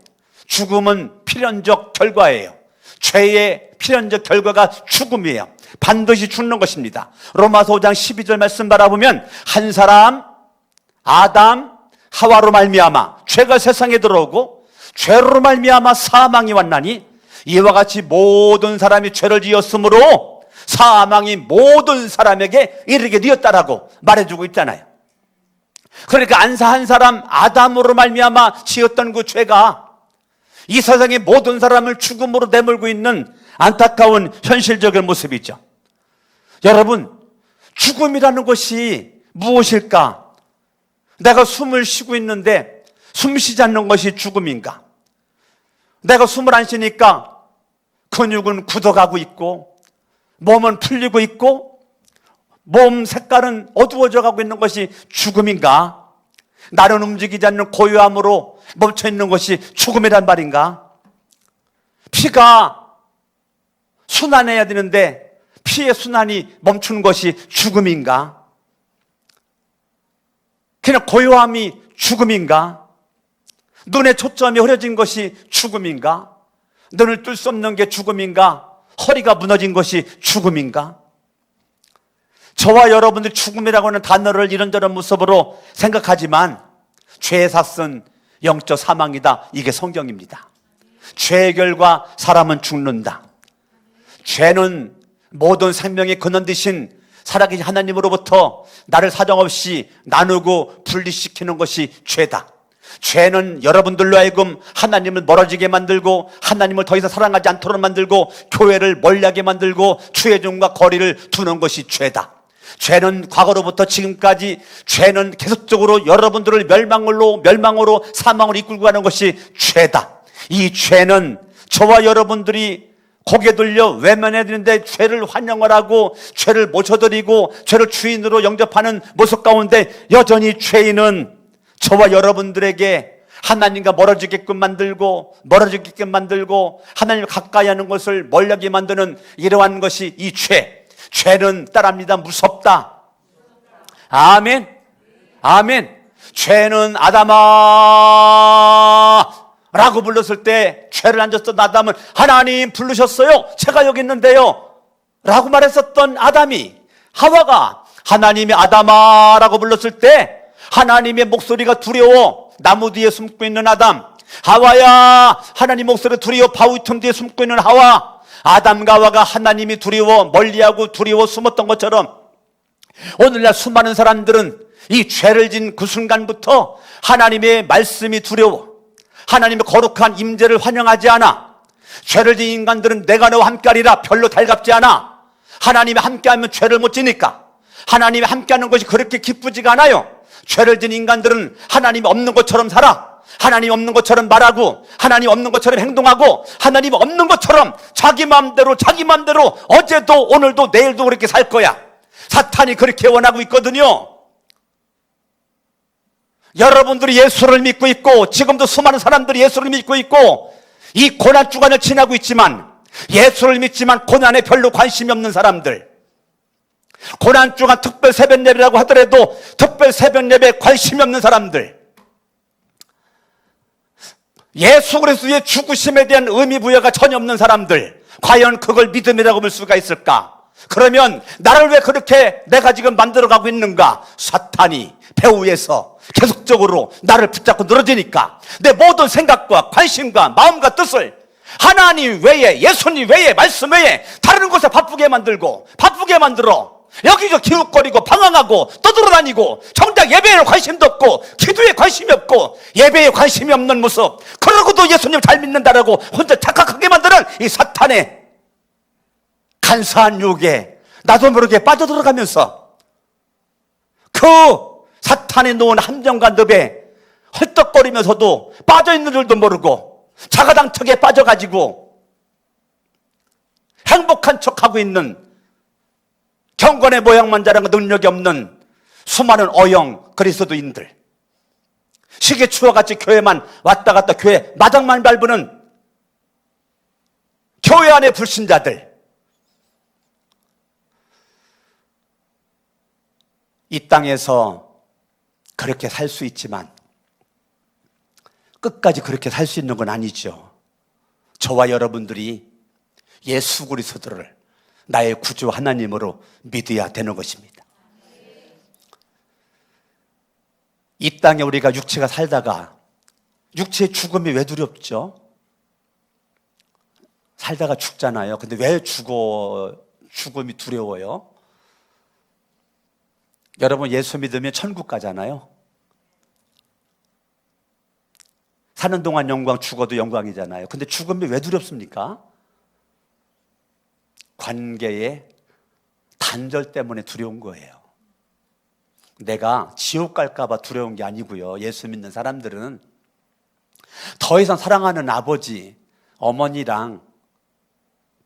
죽음은 필연적 결과예요. 죄의 필연적 결과가 죽음이에요. 반드시 죽는 것입니다. 로마서 5장 12절 말씀 바라보면 한 사람 아담 하와로 말미암아 죄가 세상에 들어오고 죄로 말미암아 사망이 왔나니 이와 같이 모든 사람이 죄를 지었으므로 사망이 모든 사람에게 이르게 되었다라고 말해주고 있잖아요. 그러니까 안사 한 사람 아담으로 말미암아 지었던 그 죄가 이 세상의 모든 사람을 죽음으로 내몰고 있는 안타까운 현실적인 모습이죠. 여러분, 죽음이라는 것이 무엇일까? 내가 숨을 쉬고 있는데 숨 쉬지 않는 것이 죽음인가? 내가 숨을 안 쉬니까 근육은 굳어가고 있고 몸은 풀리고 있고 몸 색깔은 어두워져 가고 있는 것이 죽음인가? 나는 움직이지 않는 고요함으로 멈춰있는 것이 죽음이란 말인가? 피가 순환해야 되는데 피의 순환이 멈추는 것이 죽음인가? 그냥 고요함이 죽음인가? 눈의 초점이 흐려진 것이 죽음인가? 눈을 뜰 수 없는 게 죽음인가? 허리가 무너진 것이 죽음인가? 저와 여러분들 죽음이라고 하는 단어를 이런저런 모습으로 생각하지만 죄의 삭은 영적 사망이다. 이게 성경입니다. 죄의 결과 사람은 죽는다. 죄는 모든 생명의 근원 되신 살아계신 하나님으로부터 나를 사정없이 나누고 분리시키는 것이 죄다. 죄는 여러분들로 하여금 하나님을 멀어지게 만들고 하나님을 더 이상 사랑하지 않도록 만들고 교회를 멀리하게 만들고 주의 종과 거리를 두는 것이 죄다. 죄는 과거로부터 지금까지 죄는 계속적으로 여러분들을 멸망으로 사망으로 이끌고 가는 것이 죄다. 이 죄는 저와 여러분들이 고개 돌려 외면해야 되는데 죄를 환영을 하고 죄를 모셔드리고 죄를 주인으로 영접하는 모습 가운데 여전히 죄인은 저와 여러분들에게 하나님과 멀어지게끔 만들고 하나님을 가까이 하는 것을 멀리하게 만드는 이러한 것이 이 죄. 죄는 따라합니다. 무섭다. 아멘. 아멘. 죄는 아담아 라고 불렀을 때 죄를 안 졌던 아담은 하나님 부르셨어요. 제가 여기 있는데요 라고 말했었던 아담이 하와가 하나님이 아담아라고 불렀을 때 하나님의 목소리가 두려워 나무 뒤에 숨고 있는 아담, 하와야 하나님 목소리가 두려워 바위틈 뒤에 숨고 있는 하와, 아담과 하와가 하나님이 두려워 멀리하고 두려워 숨었던 것처럼 오늘날 수많은 사람들은 이 죄를 진 그 순간부터 하나님의 말씀이 두려워 하나님의 거룩한 임재를 환영하지 않아. 죄를 진 인간들은 내가 너와 함께하리라 별로 달갑지 않아. 하나님이 함께하면 죄를 못 지니까 하나님이 함께하는 것이 그렇게 기쁘지가 않아요. 죄를 진 인간들은 하나님이 없는 것처럼 살아. 하나님 없는 것처럼 말하고 하나님 없는 것처럼 행동하고 하나님 없는 것처럼 자기 마음대로 어제도 오늘도 내일도 그렇게 살 거야. 사탄이 그렇게 원하고 있거든요. 여러분들이 예수를 믿고 있고 지금도 수많은 사람들이 예수를 믿고 있고 이 고난 주간을 지나고 있지만 예수를 믿지만 고난에 별로 관심이 없는 사람들, 고난 주간 특별 새벽 예배라고 하더라도 특별 새벽 예배에 관심이 없는 사람들, 예수 그리스도의 죽으심에 대한 의미 부여가 전혀 없는 사람들, 과연 그걸 믿음이라고 볼 수가 있을까? 그러면 나를 왜 그렇게 내가 지금 만들어가고 있는가? 사탄이 배후에서 계속적으로 나를 붙잡고 늘어지니까 내 모든 생각과 관심과 마음과 뜻을 하나님 외에, 예수님 외에, 말씀 외에 다른 곳에 바쁘게 만들어 여기저 기웃거리고 방황하고 떠돌아다니고 정작 예배에 관심도 없고 기도에 관심이 없고 예배에 관심이 없는 모습, 그러고도 예수님 잘 믿는다라고 혼자 착각하게 만드는 이 사탄의 간사한 유혹에 나도 모르게 빠져들어가면서 그 사탄이 놓은 함정과 늪에 헐떡거리면서도 빠져있는 줄도 모르고 자가당착에 빠져가지고 행복한 척하고 있는 경건의 모양만 자랑하고 능력이 없는 수많은 어영 그리스도인들, 시계추와 같이 교회만 왔다 갔다 교회 마당만 밟는 교회 안의 불신자들, 이 땅에서 그렇게 살 수 있지만 끝까지 그렇게 살 수 있는 건 아니죠. 저와 여러분들이 예수 그리스도를 나의 구주 하나님으로 믿어야 되는 것입니다. 이 땅에 우리가 육체가 살다가 육체의 죽음이 왜 두렵죠? 살다가 죽잖아요. 근데 왜 죽음이 두려워요? 여러분 예수 믿으면 천국 가잖아요. 사는 동안 영광, 죽어도 영광이잖아요. 근데 죽음이 왜 두렵습니까? 관계의 단절 때문에 두려운 거예요. 내가 지옥 갈까 봐 두려운 게 아니고요. 예수 믿는 사람들은 더 이상 사랑하는 아버지, 어머니랑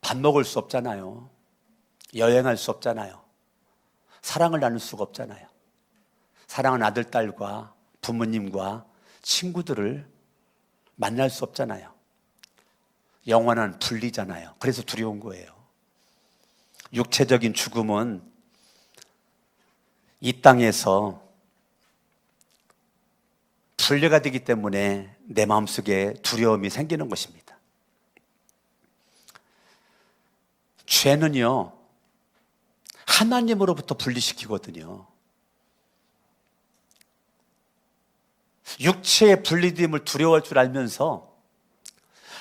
밥 먹을 수 없잖아요. 여행할 수 없잖아요. 사랑을 나눌 수가 없잖아요. 사랑하는 아들, 딸과 부모님과 친구들을 만날 수 없잖아요. 영원한 분리잖아요. 그래서 두려운 거예요. 육체적인 죽음은 이 땅에서 분리가 되기 때문에 내 마음속에 두려움이 생기는 것입니다. 죄는요, 하나님으로부터 분리시키거든요. 육체의 분리됨을 두려워할 줄 알면서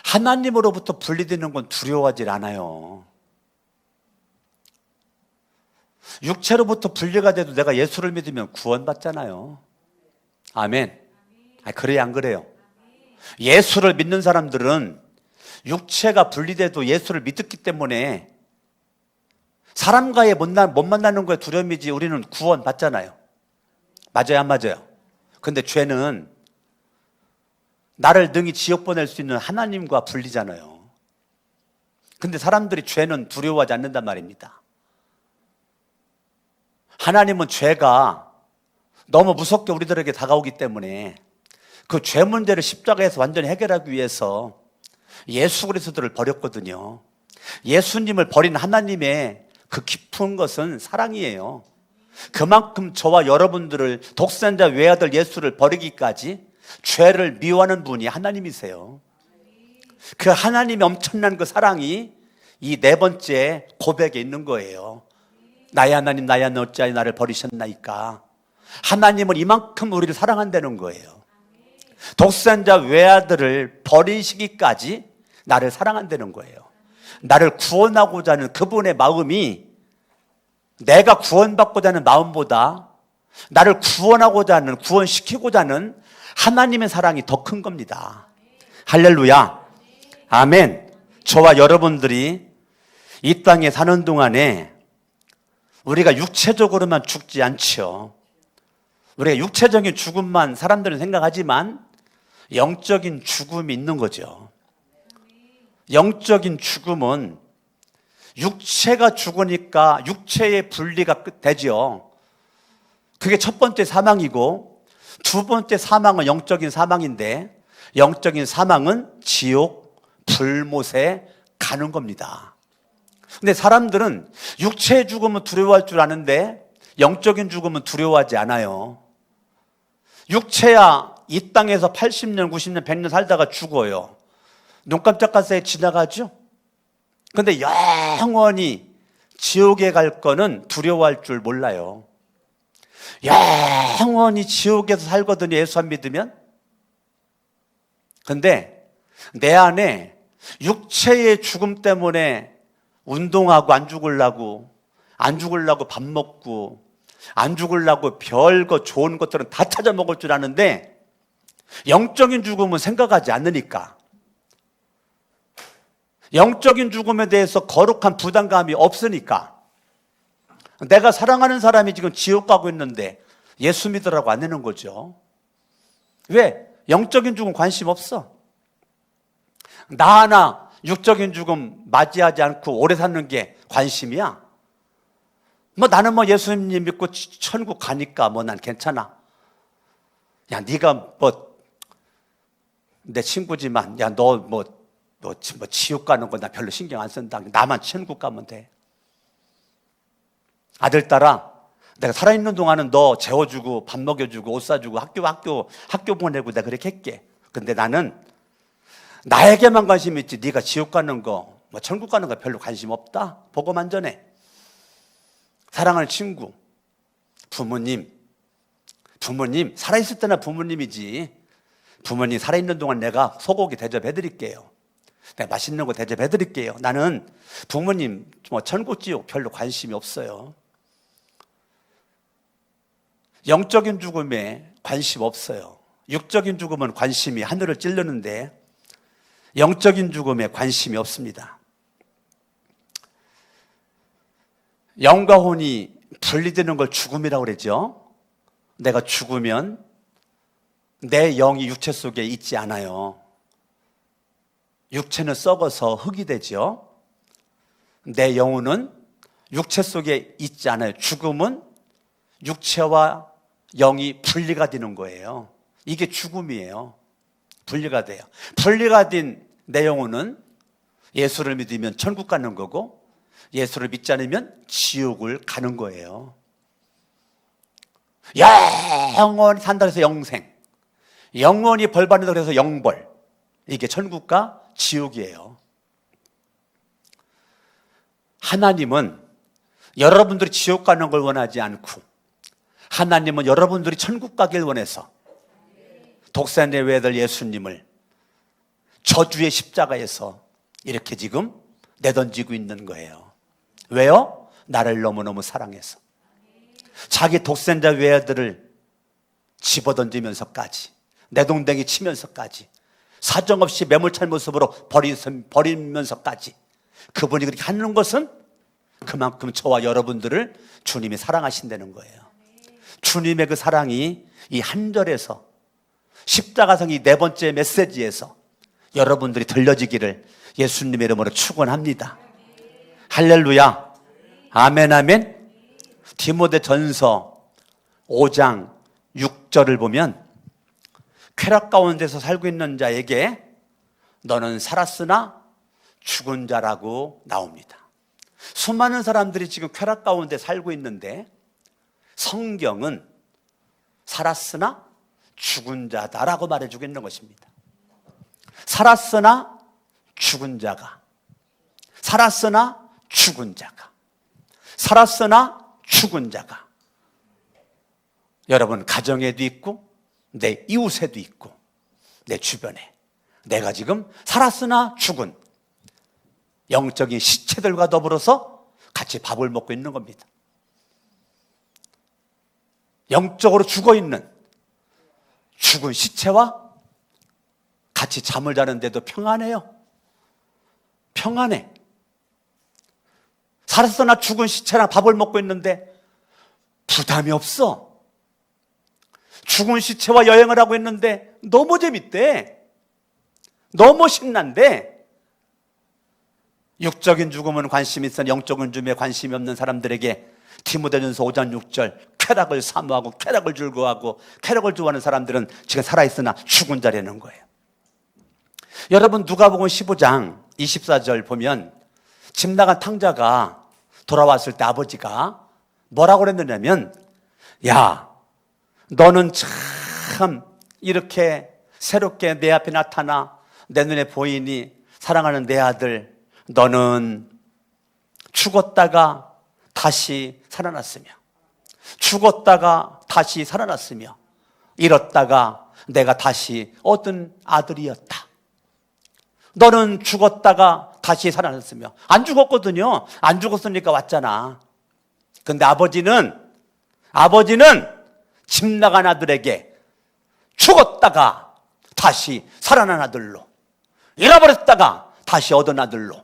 하나님으로부터 분리되는 건 두려워하지 않아요. 육체로부터 분리가 돼도 내가 예수를 믿으면 구원받잖아요. 아멘. 그래요, 안 그래요? 예수를 믿는 사람들은 육체가 분리돼도 예수를 믿었기 때문에 사람과의 못 만나는 거에 두려움이지 우리는 구원받잖아요. 맞아요, 안 맞아요? 근데 죄는 나를 능히 지옥 보낼 수 있는 하나님과 분리잖아요. 근데 사람들이 죄는 두려워하지 않는단 말입니다. 하나님은 죄가 너무 무섭게 우리들에게 다가오기 때문에 그 죄 문제를 십자가에서 완전히 해결하기 위해서 예수 그리스도를 버렸거든요. 예수님을 버린 하나님의 그 깊은 것은 사랑이에요. 그만큼 저와 여러분들을 독생자 외아들 예수를 버리기까지 죄를 미워하는 분이 하나님이세요. 그 하나님의 엄청난 그 사랑이 이 네 번째 고백에 있는 거예요. 나의 하나님 나의 하나님 어찌하여 나를 버리셨나이까. 하나님은 이만큼 우리를 사랑한다는 거예요. 독생자 외아들을 버리시기까지 나를 사랑한다는 거예요. 나를 구원하고자 하는 그분의 마음이 내가 구원받고자 하는 마음보다 나를 구원하고자 하는, 구원시키고자 하는 하나님의 사랑이 더 큰 겁니다. 할렐루야. 아멘. 저와 여러분들이 이 땅에 사는 동안에 우리가 육체적으로만 죽지 않죠. 우리가 육체적인 죽음만 사람들은 생각하지만 영적인 죽음이 있는 거죠. 영적인 죽음은 육체가 죽으니까 육체의 분리가 되죠. 그게 첫 번째 사망이고, 두 번째 사망은 영적인 사망인데, 영적인 사망은 지옥, 불못에 가는 겁니다. 근데 사람들은 육체의 죽음은 두려워할 줄 아는데 영적인 죽음은 두려워하지 않아요. 육체야 이 땅에서 80년, 90년, 100년 살다가 죽어요. 눈 깜짝할 사이에 지나가죠. 근데 영원히 지옥에 갈 거는 두려워할 줄 몰라요. 영원히 지옥에서 살거든요, 예수 안 믿으면. 근데 내 안에 육체의 죽음 때문에 운동하고 안 죽으려고 밥 먹고 안 죽으려고 별거 좋은 것들은 다 찾아 먹을 줄 아는데 영적인 죽음은 생각하지 않으니까, 영적인 죽음에 대해서 거룩한 부담감이 없으니까, 내가 사랑하는 사람이 지금 지옥 가고 있는데 예수 믿으라고 안 하는 거죠. 왜? 영적인 죽음 관심 없어. 나 하나 육적인 죽음 맞이하지 않고 오래 사는 게 관심이야. 나는 예수님 믿고 천국 가니까 난 괜찮아. 야, 네가 내 친구지만, 야, 너 지옥 가는 거 나 별로 신경 안 쓴다. 나만 천국 가면 돼. 아들, 딸아, 내가 살아있는 동안은 너 재워주고 밥 먹여주고 옷 사주고 학교 보내고 내가 그렇게 할게. 근데 나는 나에게만 관심 있지, 네가 지옥 가는 거 천국 가는 거 별로 관심 없다. 보고만 전해. 사랑하는 친구, 부모님 살아있을 때나 부모님이지. 부모님 살아있는 동안 내가 소고기 대접해드릴게요. 내가 맛있는 거 대접해드릴게요. 나는 부모님 천국 지옥 별로 관심이 없어요. 영적인 죽음에 관심 없어요. 육적인 죽음은 관심이 하늘을 찌르는데 영적인 죽음에 관심이 없습니다. 영과 혼이 분리되는 걸 죽음이라고 그러죠. 내가 죽으면 내 영이 육체 속에 있지 않아요. 육체는 썩어서 흙이 되죠. 내 영혼은 육체 속에 있지 않아요. 죽음은 육체와 영이 분리가 되는 거예요. 이게 죽음이에요. 분리가 돼요. 분리가 된 내 영혼은 예수를 믿으면 천국 가는 거고, 예수를 믿지 않으면 지옥을 가는 거예요. 영원히 산다 해서 영생, 영원히 벌 받는다 해서 영벌. 이게 천국과 지옥이에요. 하나님은 여러분들이 지옥 가는 걸 원하지 않고, 하나님은 여러분들이 천국 가길 원해서 독생자 외아들 예수님을 저주의 십자가에서 이렇게 지금 내던지고 있는 거예요. 왜요? 나를 너무너무 사랑해서. 자기 독생자 외아들을 집어던지면서까지, 내동댕이 치면서까지, 사정없이 매몰찬 모습으로 버리면서까지 그분이 그렇게 하는 것은 그만큼 저와 여러분들을 주님이 사랑하신다는 거예요. 주님의 그 사랑이 이 한 절에서, 십자가상 이 네 번째 메시지에서 여러분들이 들려지기를 예수님의 이름으로 축원합니다. 할렐루야. 아멘, 아멘. 디모데전서 5장 6절을 보면 쾌락 가운데서 살고 있는 자에게 너는 살았으나 죽은 자라고 나옵니다. 수많은 사람들이 지금 쾌락 가운데 살고 있는데 성경은 살았으나 죽은 자다라고 말해주고 있는 것입니다. 살았으나 죽은 자가, 살았으나 죽은 자가, 살았으나 죽은 자가 여러분 가정에도 있고 내 이웃에도 있고 내 주변에 내가 지금 살았으나 죽은 영적인 시체들과 더불어서 같이 밥을 먹고 있는 겁니다. 영적으로 죽어있는 죽은 시체와 같이 잠을 자는데도 평안해요. 평안해. 살았으나 죽은 시체랑 밥을 먹고 있는데 부담이 없어. 죽은 시체와 여행을 하고 있는데 너무 재밌대. 너무 신난데 육적인 죽음은 관심이 있어 영적인 죽음에 관심이 없는 사람들에게 디모데전서 5장 6절 쾌락을 사모하고 쾌락을 즐거워하고 쾌락을 좋아하는 사람들은 지금 살아있으나 죽은 자라는 거예요. 여러분 누가복음 15장 24절 보면 집 나간 탕자가 돌아왔을 때 아버지가 뭐라고 그랬느냐면 야 너는 참 이렇게 새롭게 내 앞에 나타나 내 눈에 보이니 사랑하는 내 아들 너는 죽었다가 다시 살아났으며 죽었다가 다시 살아났으며 잃었다가 내가 다시 얻은 아들이었다. 너는 죽었다가 다시 살아났으며 안 죽었거든요. 안 죽었으니까 왔잖아. 근데 아버지는 집 나간 아들에게 죽었다가 다시 살아난 아들로 잃어버렸다가 다시 얻은 아들로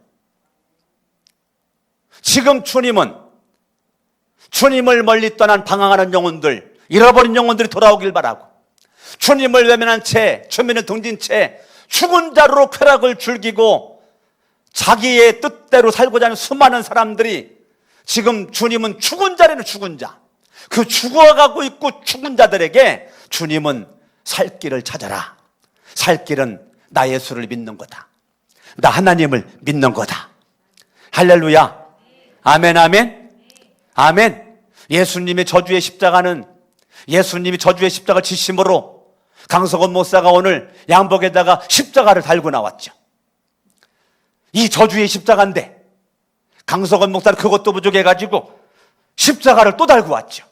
지금 주님을 멀리 떠난 방황하는 영혼들 잃어버린 영혼들이 돌아오길 바라고 주님을 외면한 채 주민을 등진 채 죽은 자로 쾌락을 즐기고 자기의 뜻대로 살고자 하는 수많은 사람들이 지금 주님은 죽은 자라는 죽은 자 그 죽어가고 있고 죽은 자들에게 주님은 살 길을 찾아라. 살 길은 나 예수를 믿는 거다. 나 하나님을 믿는 거다. 할렐루야. 아멘 아멘 아멘. 예수님이 저주의 십자가를 지심으로 강석원 목사가 오늘 양복에다가 십자가를 달고 나왔죠. 이 저주의 십자가인데 강석원 목사는 그것도 부족해가지고 십자가를 또 달고 왔죠.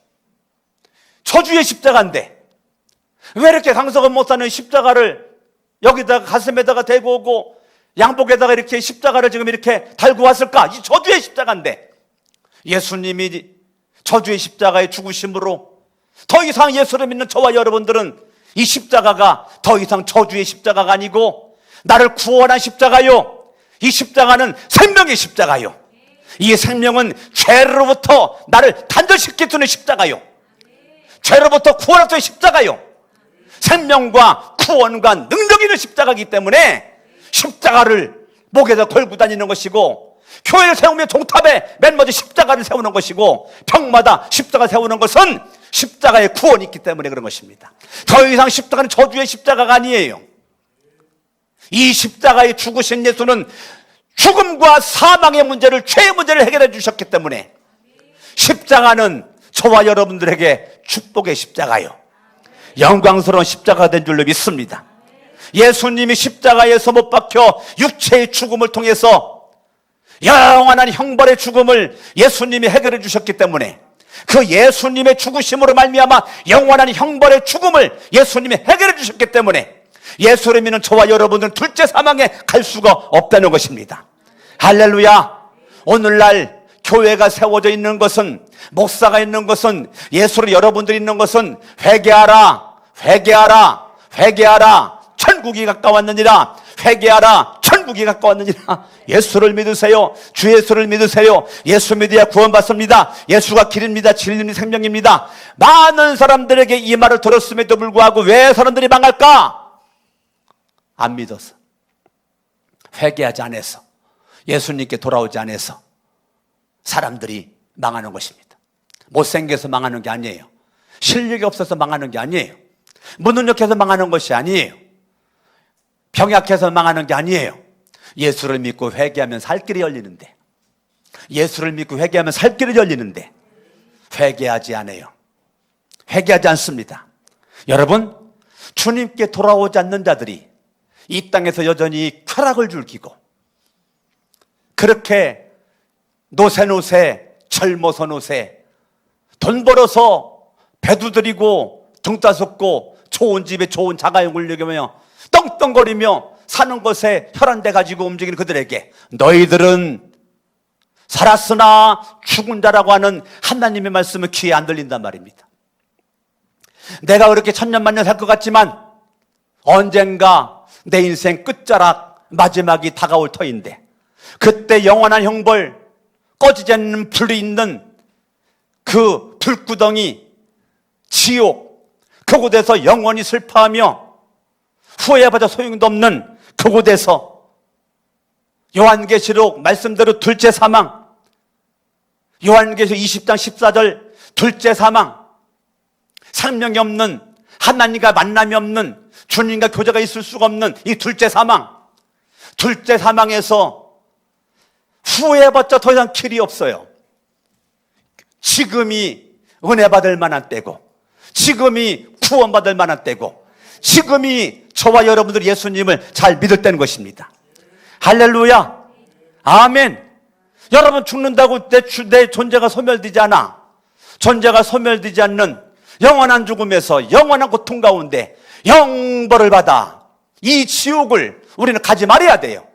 저주의 십자가인데 왜 이렇게 강석원 목사는 십자가를 여기다가 가슴에다가 대고 오고 양복에다가 이렇게 십자가를 지금 이렇게 달고 왔을까? 이 저주의 십자가인데 예수님이 저주의 십자가의 죽으심으로 더 이상 예수를 믿는 저와 여러분들은 이 십자가가 더 이상 저주의 십자가가 아니고 나를 구원한 십자가요. 이 십자가는 생명의 십자가요. 이 생명은 죄로부터 나를 단절시켜주는 십자가요. 죄로부터 구원하는 십자가요. 생명과 구원과 능력 있는 십자가이기 때문에 십자가를 목에다 걸고 다니는 것이고 교회를 세우며 종탑에 맨 먼저 십자가를 세우는 것이고 평마다 십자가 세우는 것은 십자가의 구원이 있기 때문에 그런 것입니다. 더 이상 십자가는 저주의 십자가가 아니에요. 이 십자가에 죽으신 예수는 죽음과 사망의 문제를 죄의 문제를 해결해 주셨기 때문에 십자가는 저와 여러분들에게 축복의 십자가요 영광스러운 십자가가 된 줄로 믿습니다. 예수님이 십자가에서 못 박혀 육체의 죽음을 통해서 영원한 형벌의 죽음을 예수님이 해결해 주셨기 때문에 그 예수님의 죽으심으로 말미암아 영원한 형벌의 죽음을 예수님이 해결해 주셨기 때문에 예수를 믿는 저와 여러분들은 둘째 사망에 갈 수가 없다는 것입니다. 할렐루야. 오늘날 교회가 세워져 있는 것은 목사가 있는 것은 예수를 여러분들이 있는 것은 회개하라 천국이 가까웠느니라 회개하라 천국이 가까웠느니라 예수를 믿으세요. 주 예수를 믿으세요. 예수 믿어야 구원받습니다. 예수가 길입니다. 진리입니다. 생명입니다. 많은 사람들에게 이 말을 들었음에도 불구하고 왜 사람들이 망할까? 안 믿어서 회개하지 않아서 예수님께 돌아오지 않아서 사람들이 망하는 것입니다. 못생겨서 망하는 게 아니에요. 실력이 없어서 망하는 게 아니에요. 무능력해서 망하는 것이 아니에요. 병약해서 망하는 게 아니에요. 예수를 믿고 회개하면 살 길이 열리는데 예수를 믿고 회개하면 살 길이 열리는데 회개하지 않아요. 회개하지 않습니다. 여러분 주님께 돌아오지 않는 자들이 이 땅에서 여전히 쾌락을 즐기고 그렇게 노세 젊어서 노세 돈 벌어서 배도 들이고 등 따숩고 좋은 집에 좋은 자가용 울려가며 떵떵거리며 사는 것에 혈안돼 가지고 움직이는 그들에게 너희들은 살았으나 죽은 자라고 하는 하나님의 말씀은 귀에 안 들린단 말입니다. 내가 그렇게 천년만년 살 것 같지만 언젠가 내 인생 끝자락 마지막이 다가올 터인데 그때 영원한 형벌, 꺼지지 않는 불이 있는 그 불구덩이, 지옥, 그곳에서 영원히 슬퍼하며 후회해봐도 소용도 없는 그곳에서 요한계시록 말씀대로 둘째 사망, 요한계시록 20장 14절 둘째 사망, 생명이 없는, 하나님과 만남이 없는, 주님과 교제가 있을 수가 없는 이 둘째 사망, 둘째 사망에서 후회해봤자 더 이상 길이 없어요. 지금이 은혜 받을 만한 때고, 지금이 구원받을 만한 때고, 지금이 저와 여러분들이 예수님을 잘 믿을 때는 것입니다. 할렐루야, 아멘. 여러분, 죽는다고 내 존재가 소멸되지 않아. 존재가 소멸되지 않는 영원한 죽음에서 영원한 고통 가운데 영벌을 받아 이 지옥을 우리는 가지 말아야 돼요.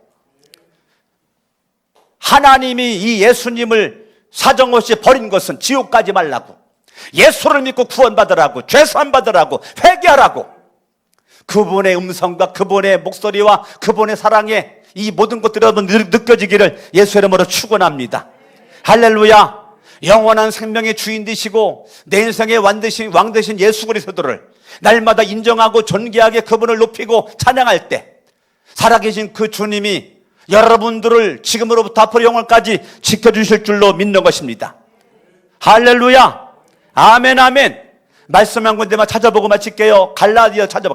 하나님이 이 예수님을 사정없이 버린 것은 지옥 가지 말라고, 예수를 믿고 구원받으라고, 죄사함 받으라고, 회개하라고, 그분의 음성과 그분의 목소리와 그분의 사랑에 이 모든 것들이 여러분 느껴지기를 예수 이름으로 축원합니다. 할렐루야. 영원한 생명의 주인 되시고 내 인생의 왕 되신 예수 그리스도를 날마다 인정하고 존귀하게 그분을 높이고 찬양할 때 살아계신 그 주님이 여러분들을 지금으로부터 앞으로 영원까지 지켜주실 줄로 믿는 것입니다. 할렐루야, 아멘, 아멘. 말씀 한 군데만 찾아보고 마칠게요. 갈라디아 찾아봐.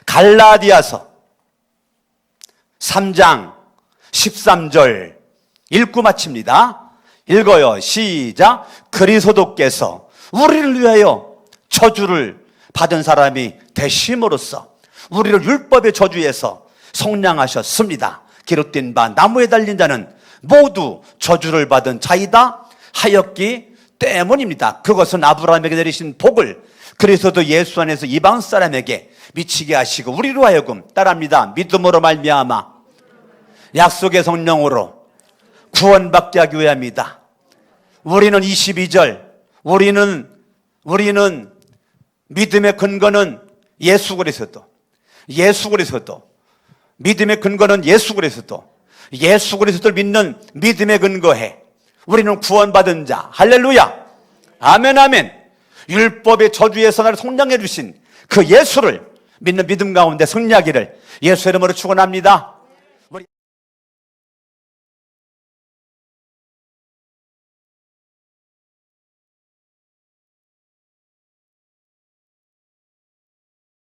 갈라디아서 3장 13절 읽고 마칩니다. 읽어요. 시작. 그리스도께서 우리를 위하여 저주를 받은 사람이 되심으로써 우리를 율법의 저주에서 속량하셨습니다. 기록된 바 나무에 달린 자는 모두 저주를 받은 자이다 하였기 때문입니다. 그것은 아브라함에게 내리신 복을 그리스도 예수 안에서 이방 사람에게 미치게 하시고 우리로 하여금 따라합니다. 믿음으로 말미암아 약속의 성령으로 구원받게 하기 위함이다. 우리는 22절 우리는 믿음의 근거는 예수 그리스도, 믿음의 근거는 예수 그리스도를 믿는 믿음의 근거에 우리는 구원받은 자. 할렐루야, 아멘, 아멘. 율법의 저주에서 나를 속량해 주신 그 예수를 믿는 믿음 가운데 승리하기를 예수 이름으로 축원합니다.